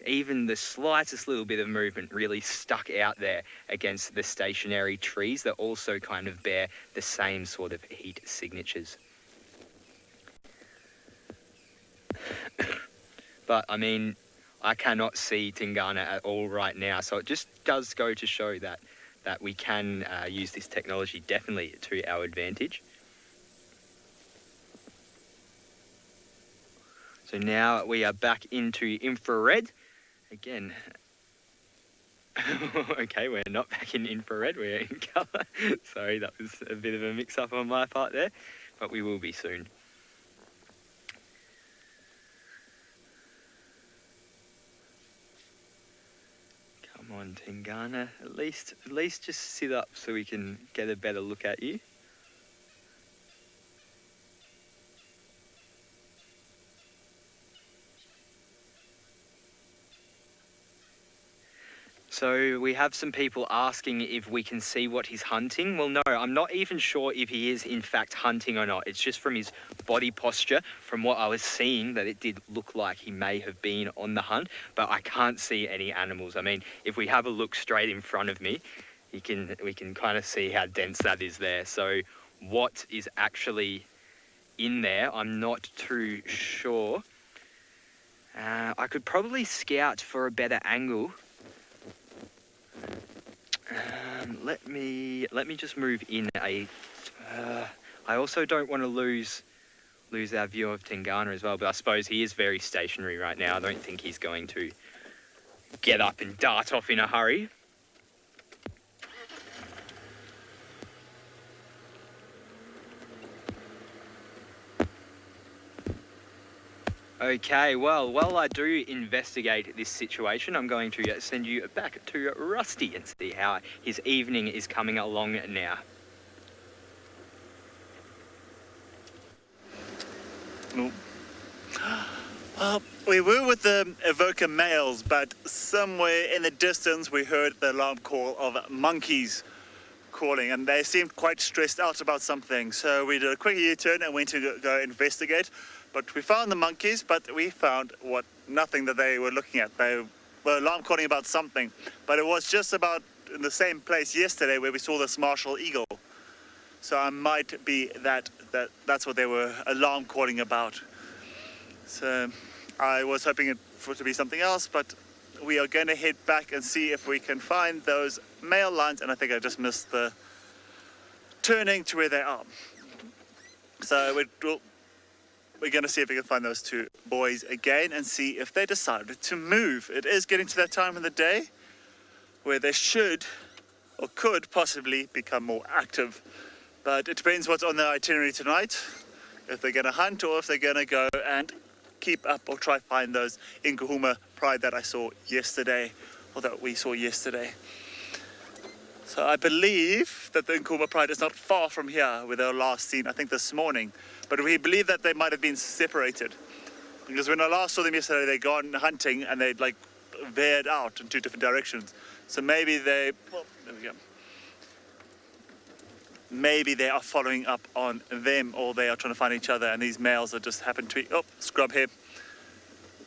even the slightest little bit of movement really stuck out there against the stationary trees that also kind of bear the same sort of heat signatures. But, I mean, I cannot see Tigana at all right now, so it just does go to show that we can use this technology definitely to our advantage. So now we are back into infrared. Again, okay, we're not back in infrared, we're in colour. Sorry, that was a bit of a mix-up on my part there, but we will be soon. Come on, Tigana, at least just sit up so we can get a better look at you. So we have some people asking if we can see what he's hunting. Well, no, I'm not even sure if he is in fact hunting or not. It's just from his body posture, from what I was seeing, that it did look like he may have been on the hunt, but I can't see any animals. I mean, if we have a look straight in front of me, we can kind of see how dense that is there. So what is actually in there. I'm not too sure. I could probably scout for a better angle. Let me just move in a. I also don't want to lose our view of Tigana as well, but I suppose he is very stationary right now. I don't think he's going to get up and dart off in a hurry. Okay, well, while I do investigate this situation, I'm going to send you back to Rusty and see how his evening is coming along now. Well, we were with the evoker males, but somewhere in the distance we heard the alarm call of monkeys calling, and they seemed quite stressed out about something. So we did a quick U-turn and went to go investigate. But we found the monkeys, but we found nothing that they were looking at. They were alarm calling about something, but it was just about in the same place yesterday where we saw this martial eagle. So it might be that's what they were alarm calling about. So I was hoping for it to be something else, but we are going to head back and see if we can find those male lines, and I think I just missed the turning to where they are. So we're going to see if we can find those two boys again and see if they decided to move. It is getting to that time of the day where they should or could possibly become more active, but it depends what's on their itinerary tonight, if they're going to hunt or if they're going to go and keep up or try find those Nkahuma pride that I saw yesterday, or that we saw yesterday. So I believe that the Nkahuma pride is not far from here where they were last seen, I think this morning, but we believe that they might have been separated, because when I last saw them yesterday, they'd gone hunting and they'd like veered out in two different directions. So maybe there we go. Maybe they are following up on them, or they are trying to find each other, and these males are just happen to be, scrub here,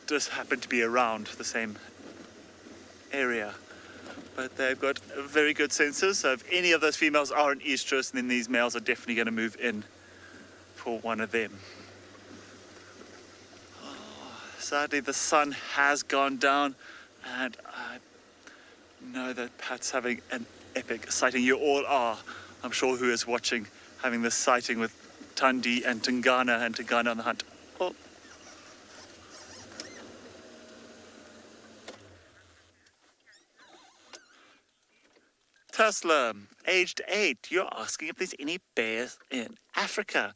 just happen to be around the same area. But they've got very good senses, so if any of those females are in estrus, then these males are definitely going to move in for one of them. Sadly, the sun has gone down, and I know that Pat's having an epic sighting. You all are. I'm sure who is watching, having this sighting with Tundi and Tigana on the hunt. Oh. Tesla, aged 8, you're asking if there's any bears in Africa.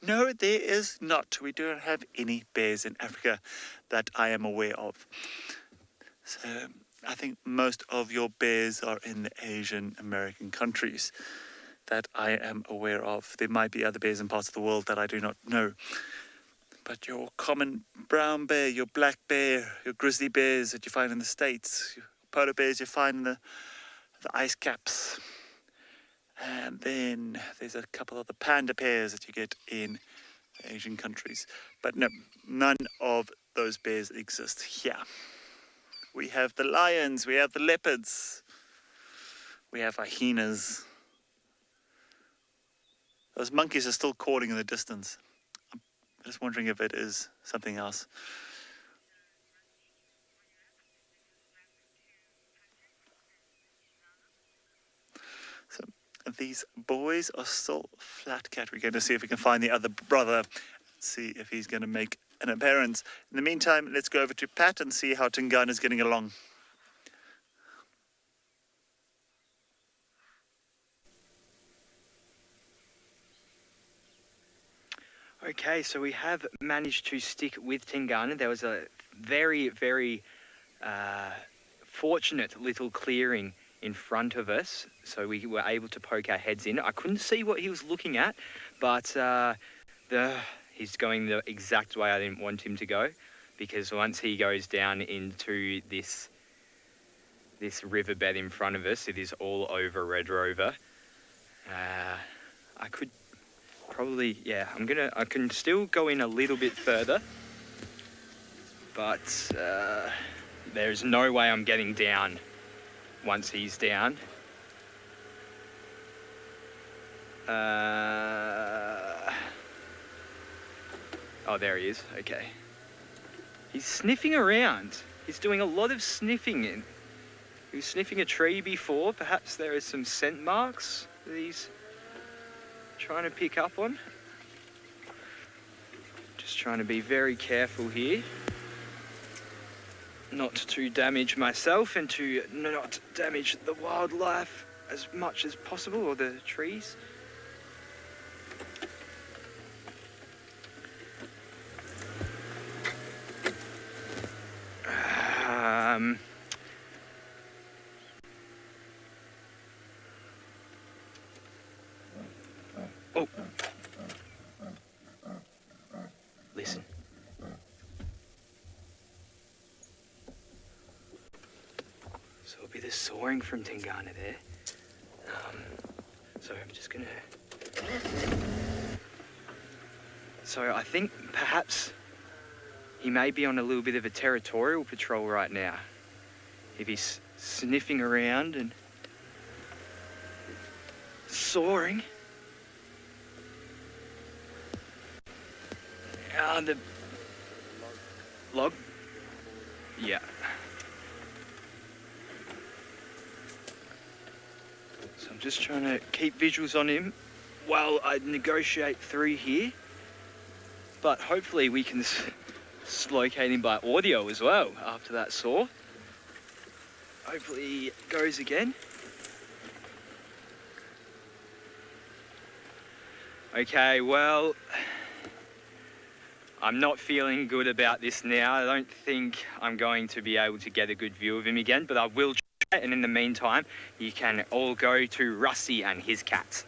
No, there is not. We don't have any bears in Africa that I am aware of. So I think most of your bears are in the Asian American countries that I am aware of. There might be other bears in parts of the world that I do not know. But your common brown bear, your black bear, your grizzly bears that you find in the States, your polar bears you find in the ice caps. And then there's a couple of the panda bears that you get in Asian countries. But no, none of those bears exist here. We have the lions, we have the leopards, we have hyenas. Those monkeys are still calling in the distance. I'm just wondering if it is something else. So these boys are still flat cat. We're going to see if we can find the other brother, see if he's going to make an appearance. In the meantime, let's go over to Pat and see how Tigana is getting along. Okay, so we have managed to stick with Tigana. There was a very, very fortunate little clearing in front of us, so we were able to poke our heads in. I couldn't see what he was looking at, but he's going the exact way I didn't want him to go, because once he goes down into this riverbed in front of us, it is all over Red Rover. I could probably, I can still go in a little bit further, but there's no way I'm getting down once he's down. Oh, there he is. Okay. He's sniffing around. He's doing a lot of sniffing in. He was sniffing a tree before. Perhaps there are some scent marks that he's trying to pick up on. Just trying to be very careful here. Not to damage myself and to not damage the wildlife as much as possible, or the trees. Oh. Listen. So it'll be the soaring from Tigana there. So I'm just gonna... So I think perhaps he may be on a little bit of a territorial patrol right now. If he's sniffing around and soaring. The log? Yeah. So I'm just trying to keep visuals on him while I negotiate through here. But hopefully we can locate him by audio as well after that soar. Hopefully he goes again. Okay, well, I'm not feeling good about this now. I don't think I'm going to be able to get a good view of him again, but I will try, and in the meantime, you can all go to Rusty and his cats.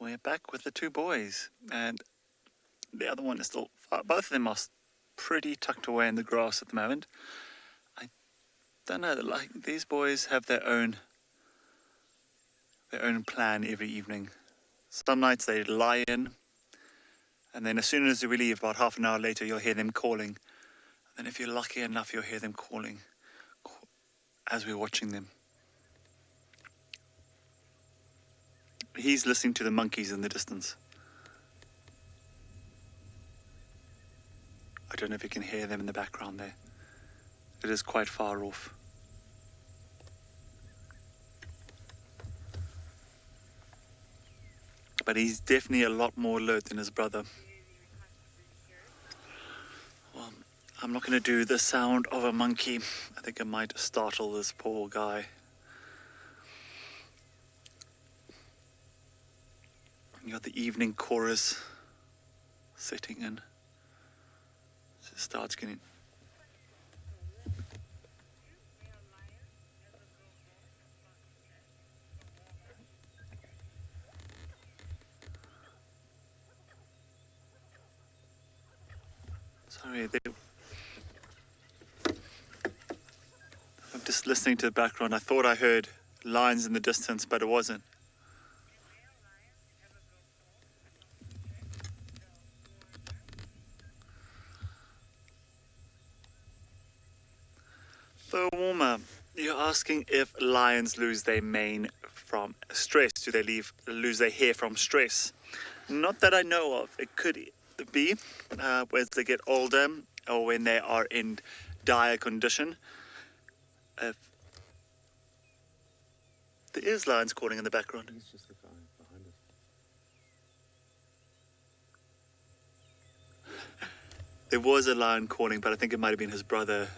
We're back with the two boys, and the other one is still... Both of them are pretty tucked away in the grass at the moment. I don't know, like, these boys have their own plan every evening. Some nights they lie in, and then as soon as we leave, about half an hour later, you'll hear them calling. And if you're lucky enough, you'll hear them calling as we're watching them. He's listening to the monkeys in the distance. I don't know if you can hear them in the background there. It is quite far off. But he's definitely a lot more alert than his brother. Well, I'm not going to do the sound of a monkey. I think it might startle this poor guy. You got the evening chorus setting in. So it starts getting... Sorry, I'm just listening to the background. I thought I heard lions in the distance, but it wasn't. So, Warmer, you're asking if lions lose their mane from stress. Do they lose their hair from stress? Not that I know of. It could be as they get older or when they are in dire condition. There is lions calling in the background. He's just the guy behind us. There was a lion calling, but I think it might have been his brother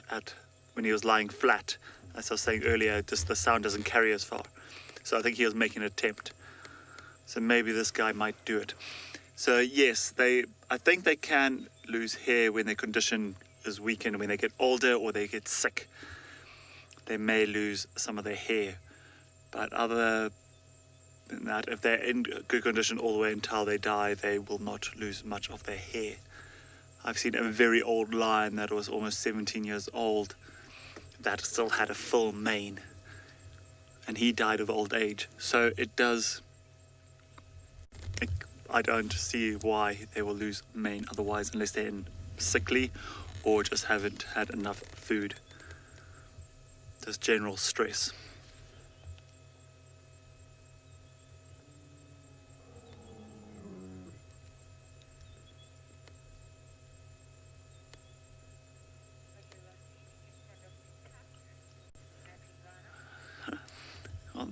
when he was lying flat. As I was saying earlier, just the sound doesn't carry as far. So I think he was making an attempt. So maybe this guy might do it. So yes, I think they can lose hair when their condition is weakened, when they get older or they get sick. They may lose some of their hair. But other than that, if they're in good condition all the way until they die, they will not lose much of their hair. I've seen a very old lion that was almost 17 years old that still had a full mane, and he died of old age. So I don't see why they will lose mane otherwise, unless they're sickly or just haven't had enough food. Just general stress.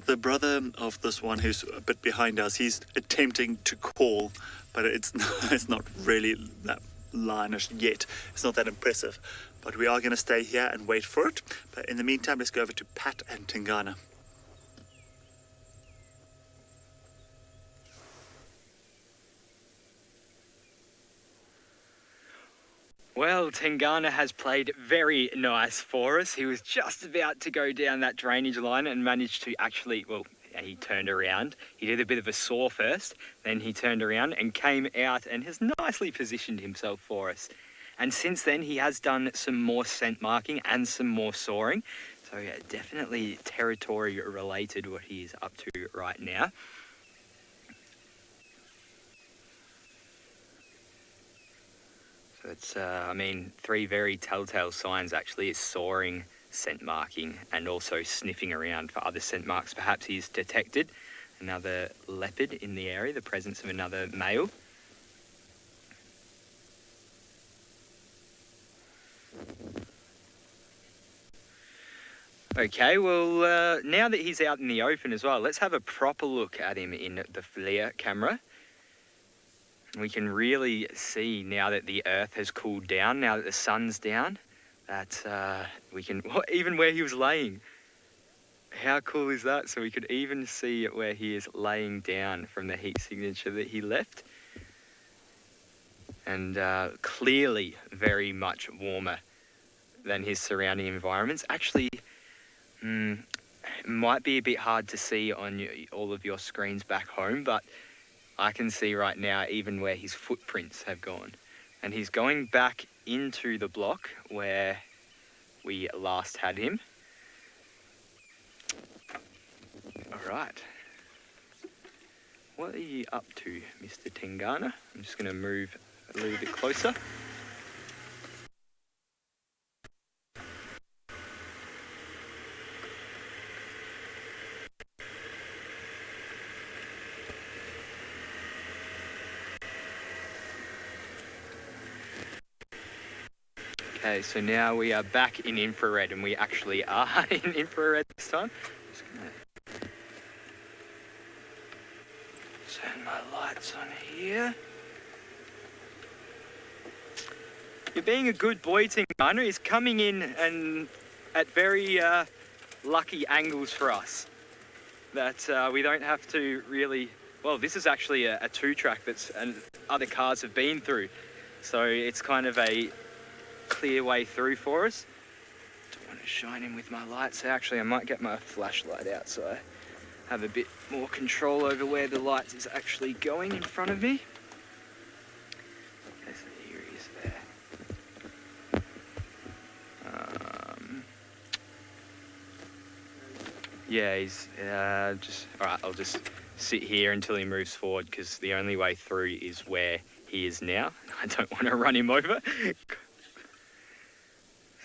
the brother of this one who's a bit behind us, he's attempting to call, but it's not really that lionish yet. It's not that impressive. But we are going to stay here and wait for it. But in the meantime, let's go over to Pat and Tigana. Well, Tigana has played very nice for us. He was just about to go down that drainage line and managed to actually, well, he turned around. He did a bit of a saw first, then he turned around and came out and has nicely positioned himself for us. And since then, he has done some more scent marking and some more sawing. So yeah, definitely territory related what he is up to right now. So it's, three very telltale signs actually is sawing, scent marking, and also sniffing around for other scent marks. Perhaps he's detected another leopard in the area, the presence of another male. Okay, well, now that he's out in the open as well, let's have a proper look at him in the FLIR camera. We can really see now that the earth has cooled down, now that the sun's down, that we can, even where he was laying. How cool is that? So we could even see where he is laying down from the heat signature that he left. And clearly very much warmer than his surrounding environments. Actually, it might be a bit hard to see on all of your screens back home, but I can see right now even where his footprints have gone. And he's going back into the block where we last had him. All right. What are you up to, Mr. Tigana? I'm just going to move a little bit closer. Okay, so now we are back in infrared, and we actually are in infrared this time. Just gonna turn my lights on here. You're being a good boy, Tigana. He's coming in and at very lucky angles for us. That we don't have to really... Well, this is actually a two-track that's and other cars have been through. So it's kind of a clear way through for us. Don't want to shine in with my lights. Actually, I might get my flashlight out so I have a bit more control over where the light is actually going in front of me. Okay, so here he is there. Yeah, he's just... Alright, I'll just sit here until he moves forward because the only way through is where he is now. I don't want to run him over.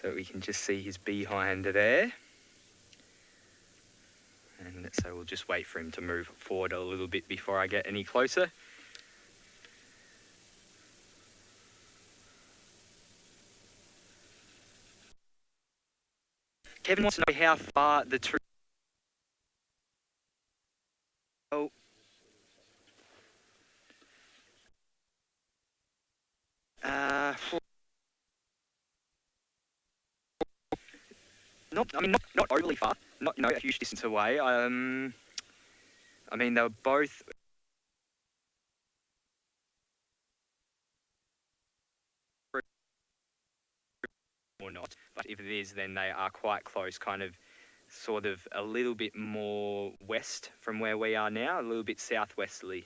So we can just see his behind there. And so we'll just wait for him to move forward a little bit before I get any closer. Kevin wants to know how far the tree... Oh. Not overly far. Not, a huge distance away. They were both... or not. But if it is, then they are quite close, kind of, sort of a little bit more west from where we are now, a little bit southwesterly.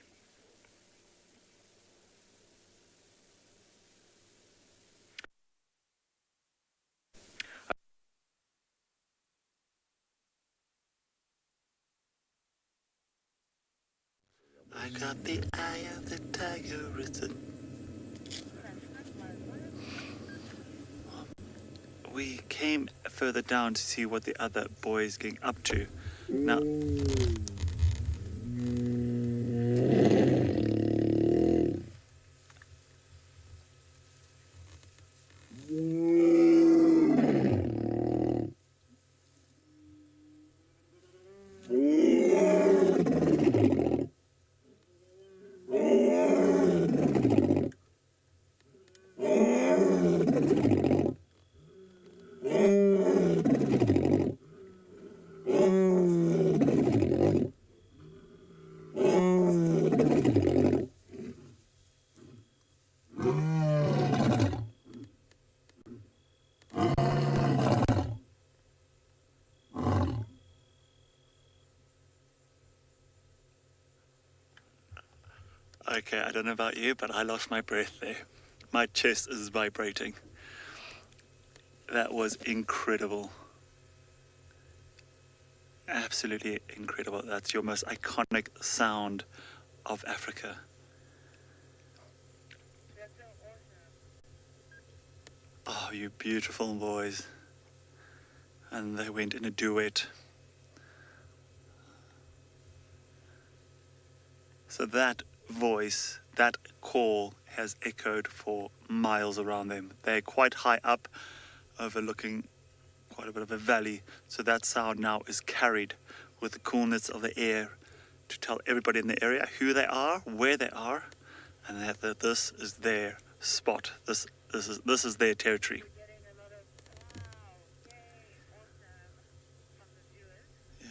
I got the eye of the tiger written. We came further down to see what the other boy is getting up to. Now... Okay, I don't know about you, but I lost my breath there. My chest is vibrating. That was incredible. Absolutely incredible. That's your most iconic sound of Africa. Oh, you beautiful boys. And they went in a duet. So that voice, that call has echoed for miles around them. They're quite high up, overlooking quite a bit of a valley. So that sound now is carried with the coolness of the air to tell everybody in the area who they are, where they are, and that this is their spot. This is their territory. Yeah,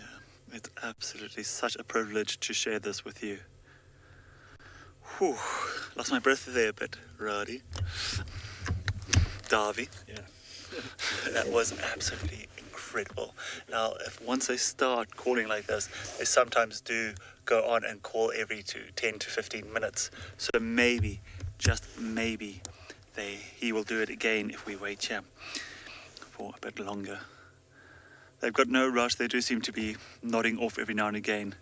it's absolutely such a privilege to share this with you. Whew, lost my breath there a bit, Roddy. Darby. Yeah. That was absolutely incredible. Now, once they start calling like this, they sometimes do go on and call every 10 to 15 minutes. So maybe, just maybe, he will do it again if we wait here for a bit longer. They've got no rush. They do seem to be nodding off every now and again.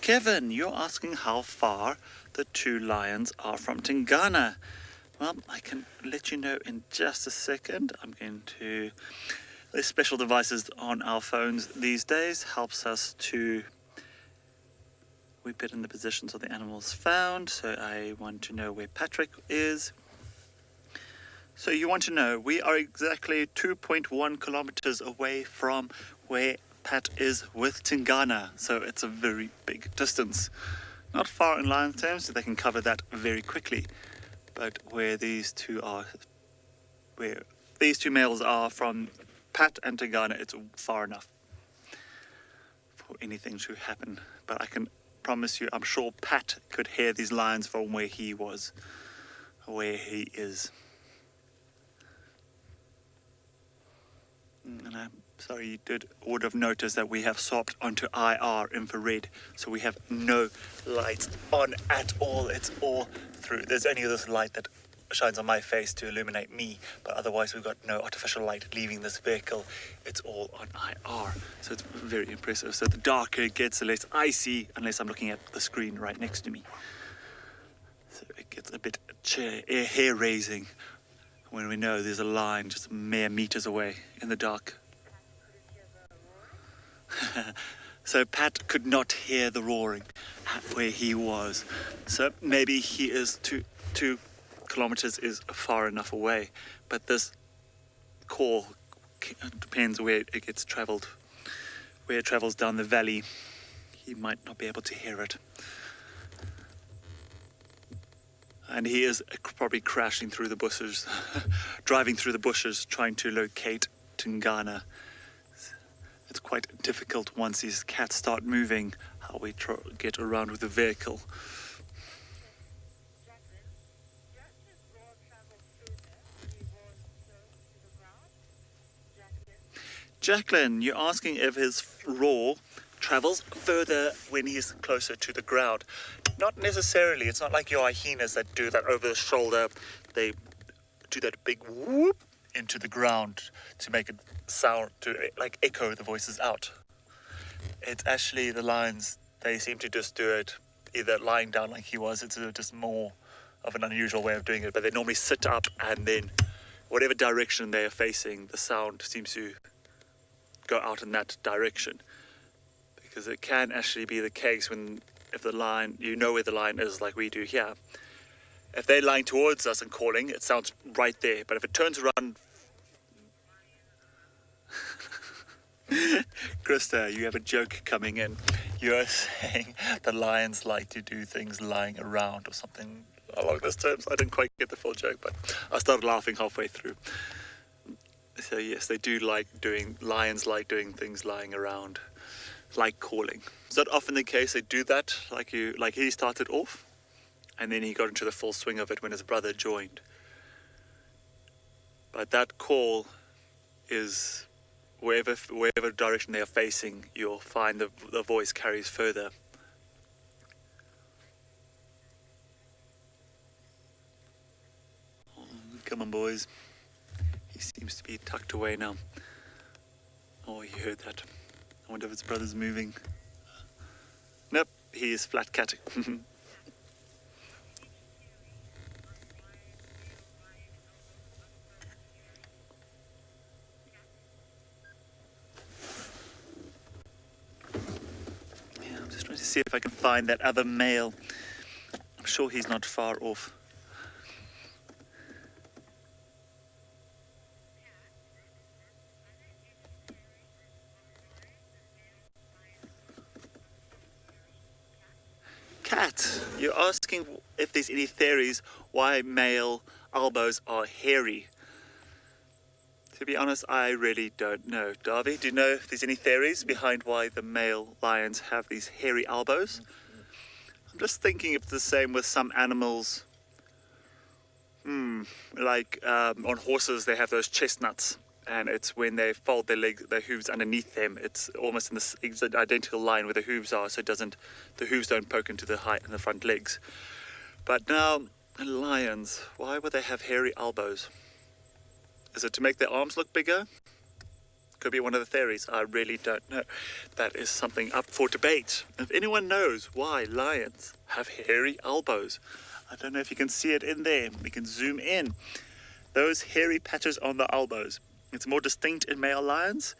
Kevin, you're asking how far the two lions are from Tigana. Well, I can let you know in just a second. I'm going to... There's special devices on our phones these days. Helps us to... We put in the positions of the animals found. So I want to know where Patrick is. So you want to know, we are exactly 2.1 kilometers away from where Pat is with Tigana, so it's a very big distance. Not far in lion terms, so they can cover that very quickly. But where these two males are from Pat and Tigana, it's far enough for anything to happen. But I can promise you, I'm sure Pat could hear these lions from where he was, where he is. And I'm sorry, you would have noticed that we have swapped onto IR, infrared, so we have no lights on at all. It's all through. There's only this light that shines on my face to illuminate me, but otherwise we've got no artificial light leaving this vehicle. It's all on IR, so it's very impressive. So the darker it gets, the less I see, unless I'm looking at the screen right next to me. So it gets a bit hair-raising when we know there's a lion just mere meters away in the dark. So Pat could not hear the roaring where he was. So maybe he is 2 kilometers is far enough away. But this call depends where it gets traveled. Where it travels down the valley, he might not be able to hear it. And he is probably crashing through the bushes, driving through the bushes, trying to locate Tigana. It's quite difficult once these cats start moving, how we get around with the vehicle. Jacqueline, you're asking if his roar travels further when he's closer to the ground. Not necessarily. It's not like your hyenas that do that over the shoulder. They do that big whoop into the ground to make it sound, to like echo the voices out. It's actually the lions, they seem to just do it either lying down like he was. It's just more of an unusual way of doing it, but they normally sit up, and then whatever direction they are facing, the sound seems to go out in that direction. Because it can actually be the case if the lion, you know where the lion is like we do here. If they're lying towards us and calling, it sounds right there. But if it turns around... Krista, you have a joke coming in. You're saying the lions like to do things lying around or something along those terms. I didn't quite get the full joke, but I started laughing halfway through. So yes, they do lions like doing things lying around, like calling. Is that often the case? They do that, like he started off, and then he got into the full swing of it when his brother joined. But that call is wherever direction they are facing, you'll find the voice carries further. Oh, come on, boys. He seems to be tucked away now. Oh, you heard that. I wonder if his brother's moving. Nope, he is flat-catting. I'm just trying to see if I can find that other male. I'm sure he's not far off. Cat, you're asking if there's any theories why male albos are hairy. To be honest, I really don't know. Darby, do you know if there's any theories behind why the male lions have these hairy elbows? I'm just thinking if it's the same with some animals. Like on horses, they have those chestnuts, and it's when they fold their hooves underneath them. It's almost in this identical line where the hooves are, so the hooves don't poke into the front legs. But now, lions, why would they have hairy elbows? Is it to make their arms look bigger? Could be one of the theories. I really don't know. That is something up for debate. If anyone knows why lions have hairy elbows, I don't know if you can see it in there. We can zoom in. Those hairy patches on the elbows. It's more distinct in male lions.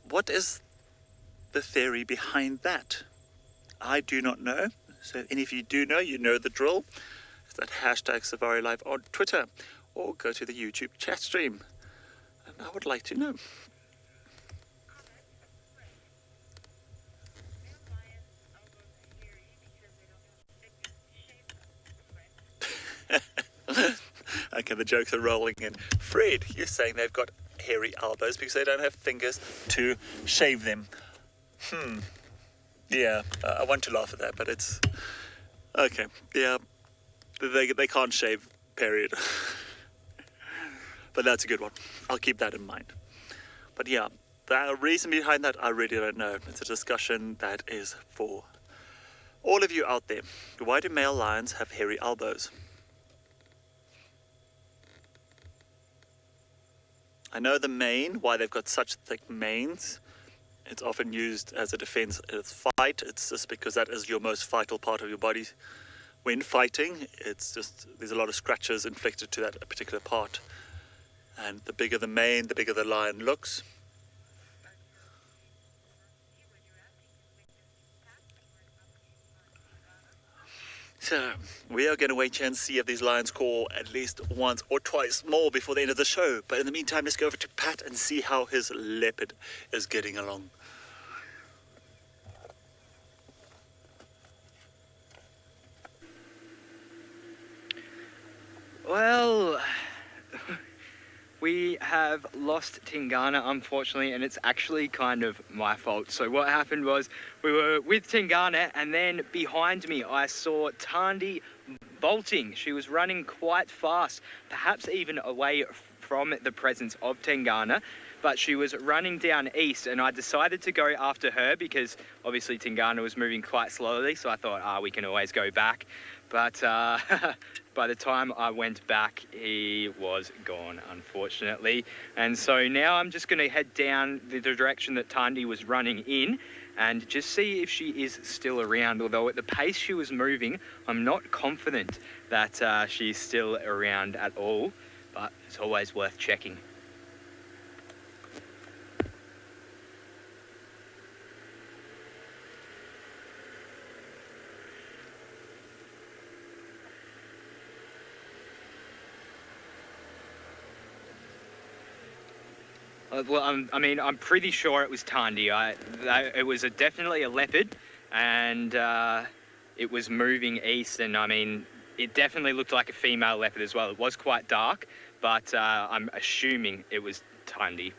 What is the theory behind that? I do not know. So if any of you do know, you know the drill. It's that hashtag Safari Live on Twitter, or go to the YouTube chat stream. And I would like to know. Okay, the jokes are rolling in. Fred, you're saying they've got hairy elbows because they don't have fingers to shave them. Yeah, I want to laugh at that, but it's... Okay, yeah, they can't shave, period. But that's a good one. I'll keep that in mind. But yeah, the reason behind that, I really don't know. It's a discussion that is for all of you out there. Why do male lions have hairy elbows? I know the mane, why they've got such thick manes. It's often used as a defense in a fight. It's just because that is your most vital part of your body. When fighting, it's just, there's a lot of scratches inflicted to that particular part. And the bigger the mane, the bigger the lion looks. So, we are going to wait here and see if these lions call at least once or twice more before the end of the show. But in the meantime, let's go over to Pat and see how his leopard is getting along. Well, we have lost Tigana, unfortunately, and it's actually kind of my fault. So what happened was we were with Tigana, and then behind me I saw Tandy bolting. She was running quite fast, perhaps even away from the presence of Tigana, but she was running down east, and I decided to go after her because obviously Tigana was moving quite slowly, so I thought, we can always go back. But by the time I went back, he was gone, unfortunately. And so now I'm just going to head down the direction that Tandy was running in and just see if she is still around. Although at the pace she was moving, I'm not confident that she's still around at all, but it's always worth checking. Well, I mean, I'm pretty sure it was Tandy. It was definitely a leopard, and it was moving east, and I mean, it definitely looked like a female leopard as well. It was quite dark, but I'm assuming it was Tandy.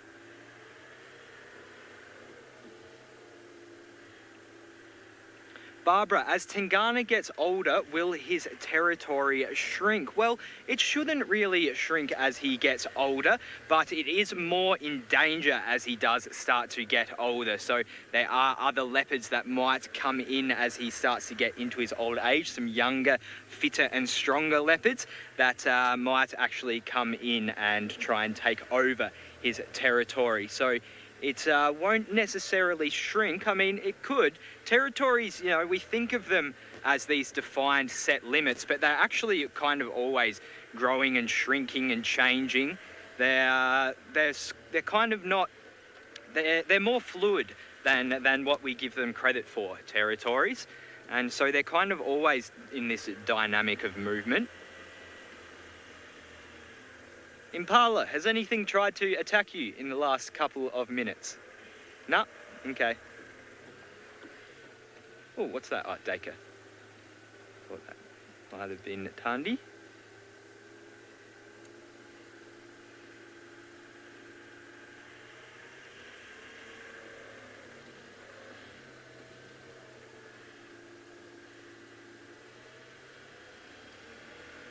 Barbara, as Tigana gets older, will his territory shrink? Well, it shouldn't really shrink as he gets older, but it is more in danger as he does start to get older. So there are other leopards that might come in as he starts to get into his old age, some younger, fitter and stronger leopards that might actually come in and try and take over his territory. So it won't necessarily shrink. I mean, it could. Territories, you know, we think of them as these defined set limits, but they're actually kind of always growing and shrinking and changing. They're kind of not, they're more fluid than what we give them credit for, territories. And so they're kind of always in this dynamic of movement. Impala, has anything tried to attack you in the last couple of minutes? No? Okay. Oh, what's that? Oh, Dacre. Thought that might have been Tandy.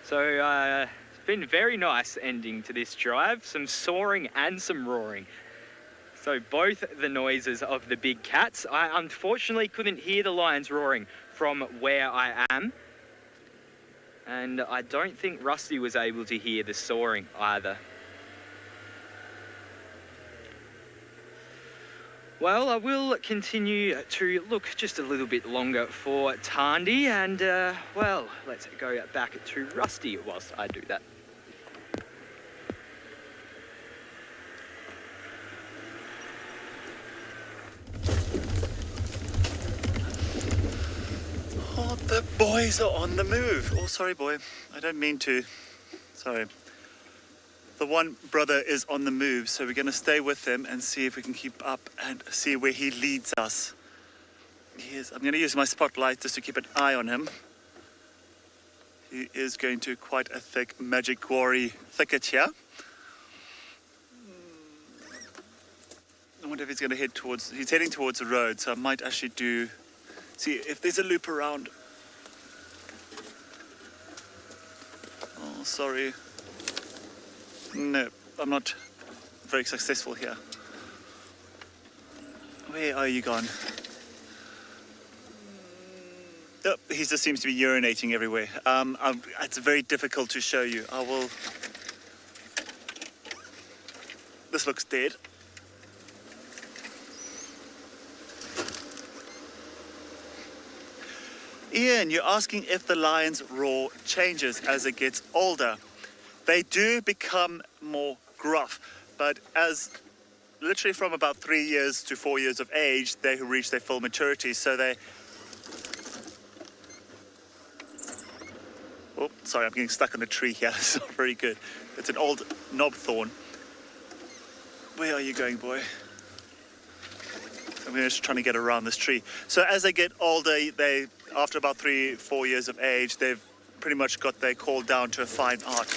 So, it's been very nice ending to this drive. Some soaring and some roaring. So both the noises of the big cats. I unfortunately couldn't hear the lions roaring from where I am. And I don't think Rusty was able to hear the soaring either. Well, I will continue to look just a little bit longer for Tandy, and well, let's go back to Rusty whilst I do that. Oh, the boys are on the move. Oh, sorry, boy. I don't mean to. Sorry. The one brother is on the move, so we're going to stay with him and see if we can keep up and see where he leads us. I'm going to use my spotlight just to keep an eye on him. He is going to quite a thick magic quarry thicket here. I wonder if he's going to head towards... He's heading towards the road, so I might actually see if there's a loop around. Oh, sorry. No, I'm not very successful here. Where are you gone? Oh, he just seems to be urinating everywhere. It's very difficult to show you. This looks dead. Ian, you're asking if the lion's roar changes as it gets older. They do become more gruff, but as literally from about 3 years to 4 years of age, they reach their full maturity. So they... Oh, sorry, I'm getting stuck on a tree here. It's not very good. It's an old knobthorn. Where are you going, boy? I'm just trying to get around this tree. So as they get older, after about 3-4 years of age, they've pretty much got their call down to a fine art.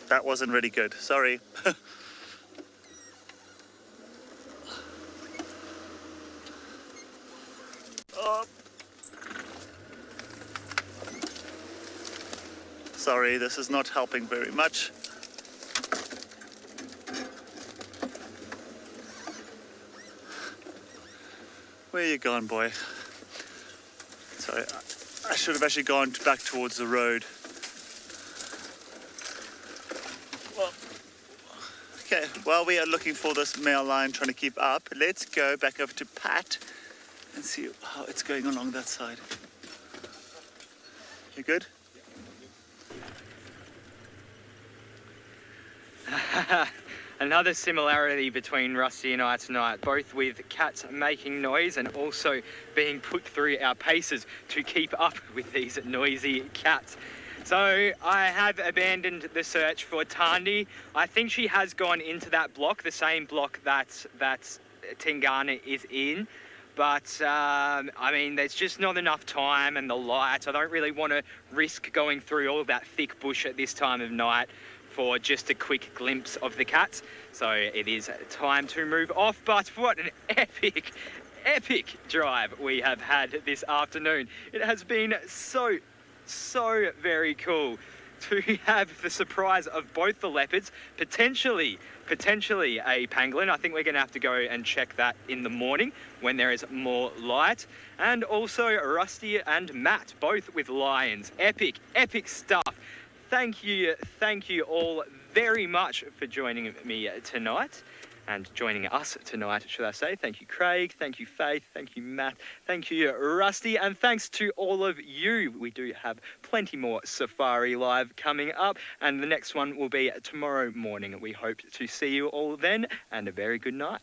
That wasn't really good. Sorry. Oh. Sorry, this is not helping very much. Where you gone, boy? Sorry, I should have actually gone back towards the road. Well, okay, while we are looking for this male lion trying to keep up, let's go back over to Pat and see how it's going along that side. You good? Another similarity between Rusty and I tonight, both with cats making noise and also being put through our paces to keep up with these noisy cats. So I have abandoned the search for Tandy. I think she has gone into that block, the same block that Tigana is in. But, I mean, there's just not enough time and the light. I don't really want to risk going through all that thick bush at this time of night for just a quick glimpse of the cats. So it is time to move off. But what an epic drive we have had this afternoon. It has been so very cool to have the surprise of both the leopards, potentially a pangolin. I think we're going to have to go and check that in the morning when there is more light. And also Rusty and Matt, both with lions. Epic stuff. Thank you all very much for joining me tonight. And joining us tonight, should I say. Thank you, Craig. Thank you, Faith. Thank you, Matt. Thank you, Rusty. And thanks to all of you. We do have plenty more Safari Live coming up. And the next one will be tomorrow morning. We hope to see you all then. And a very good night.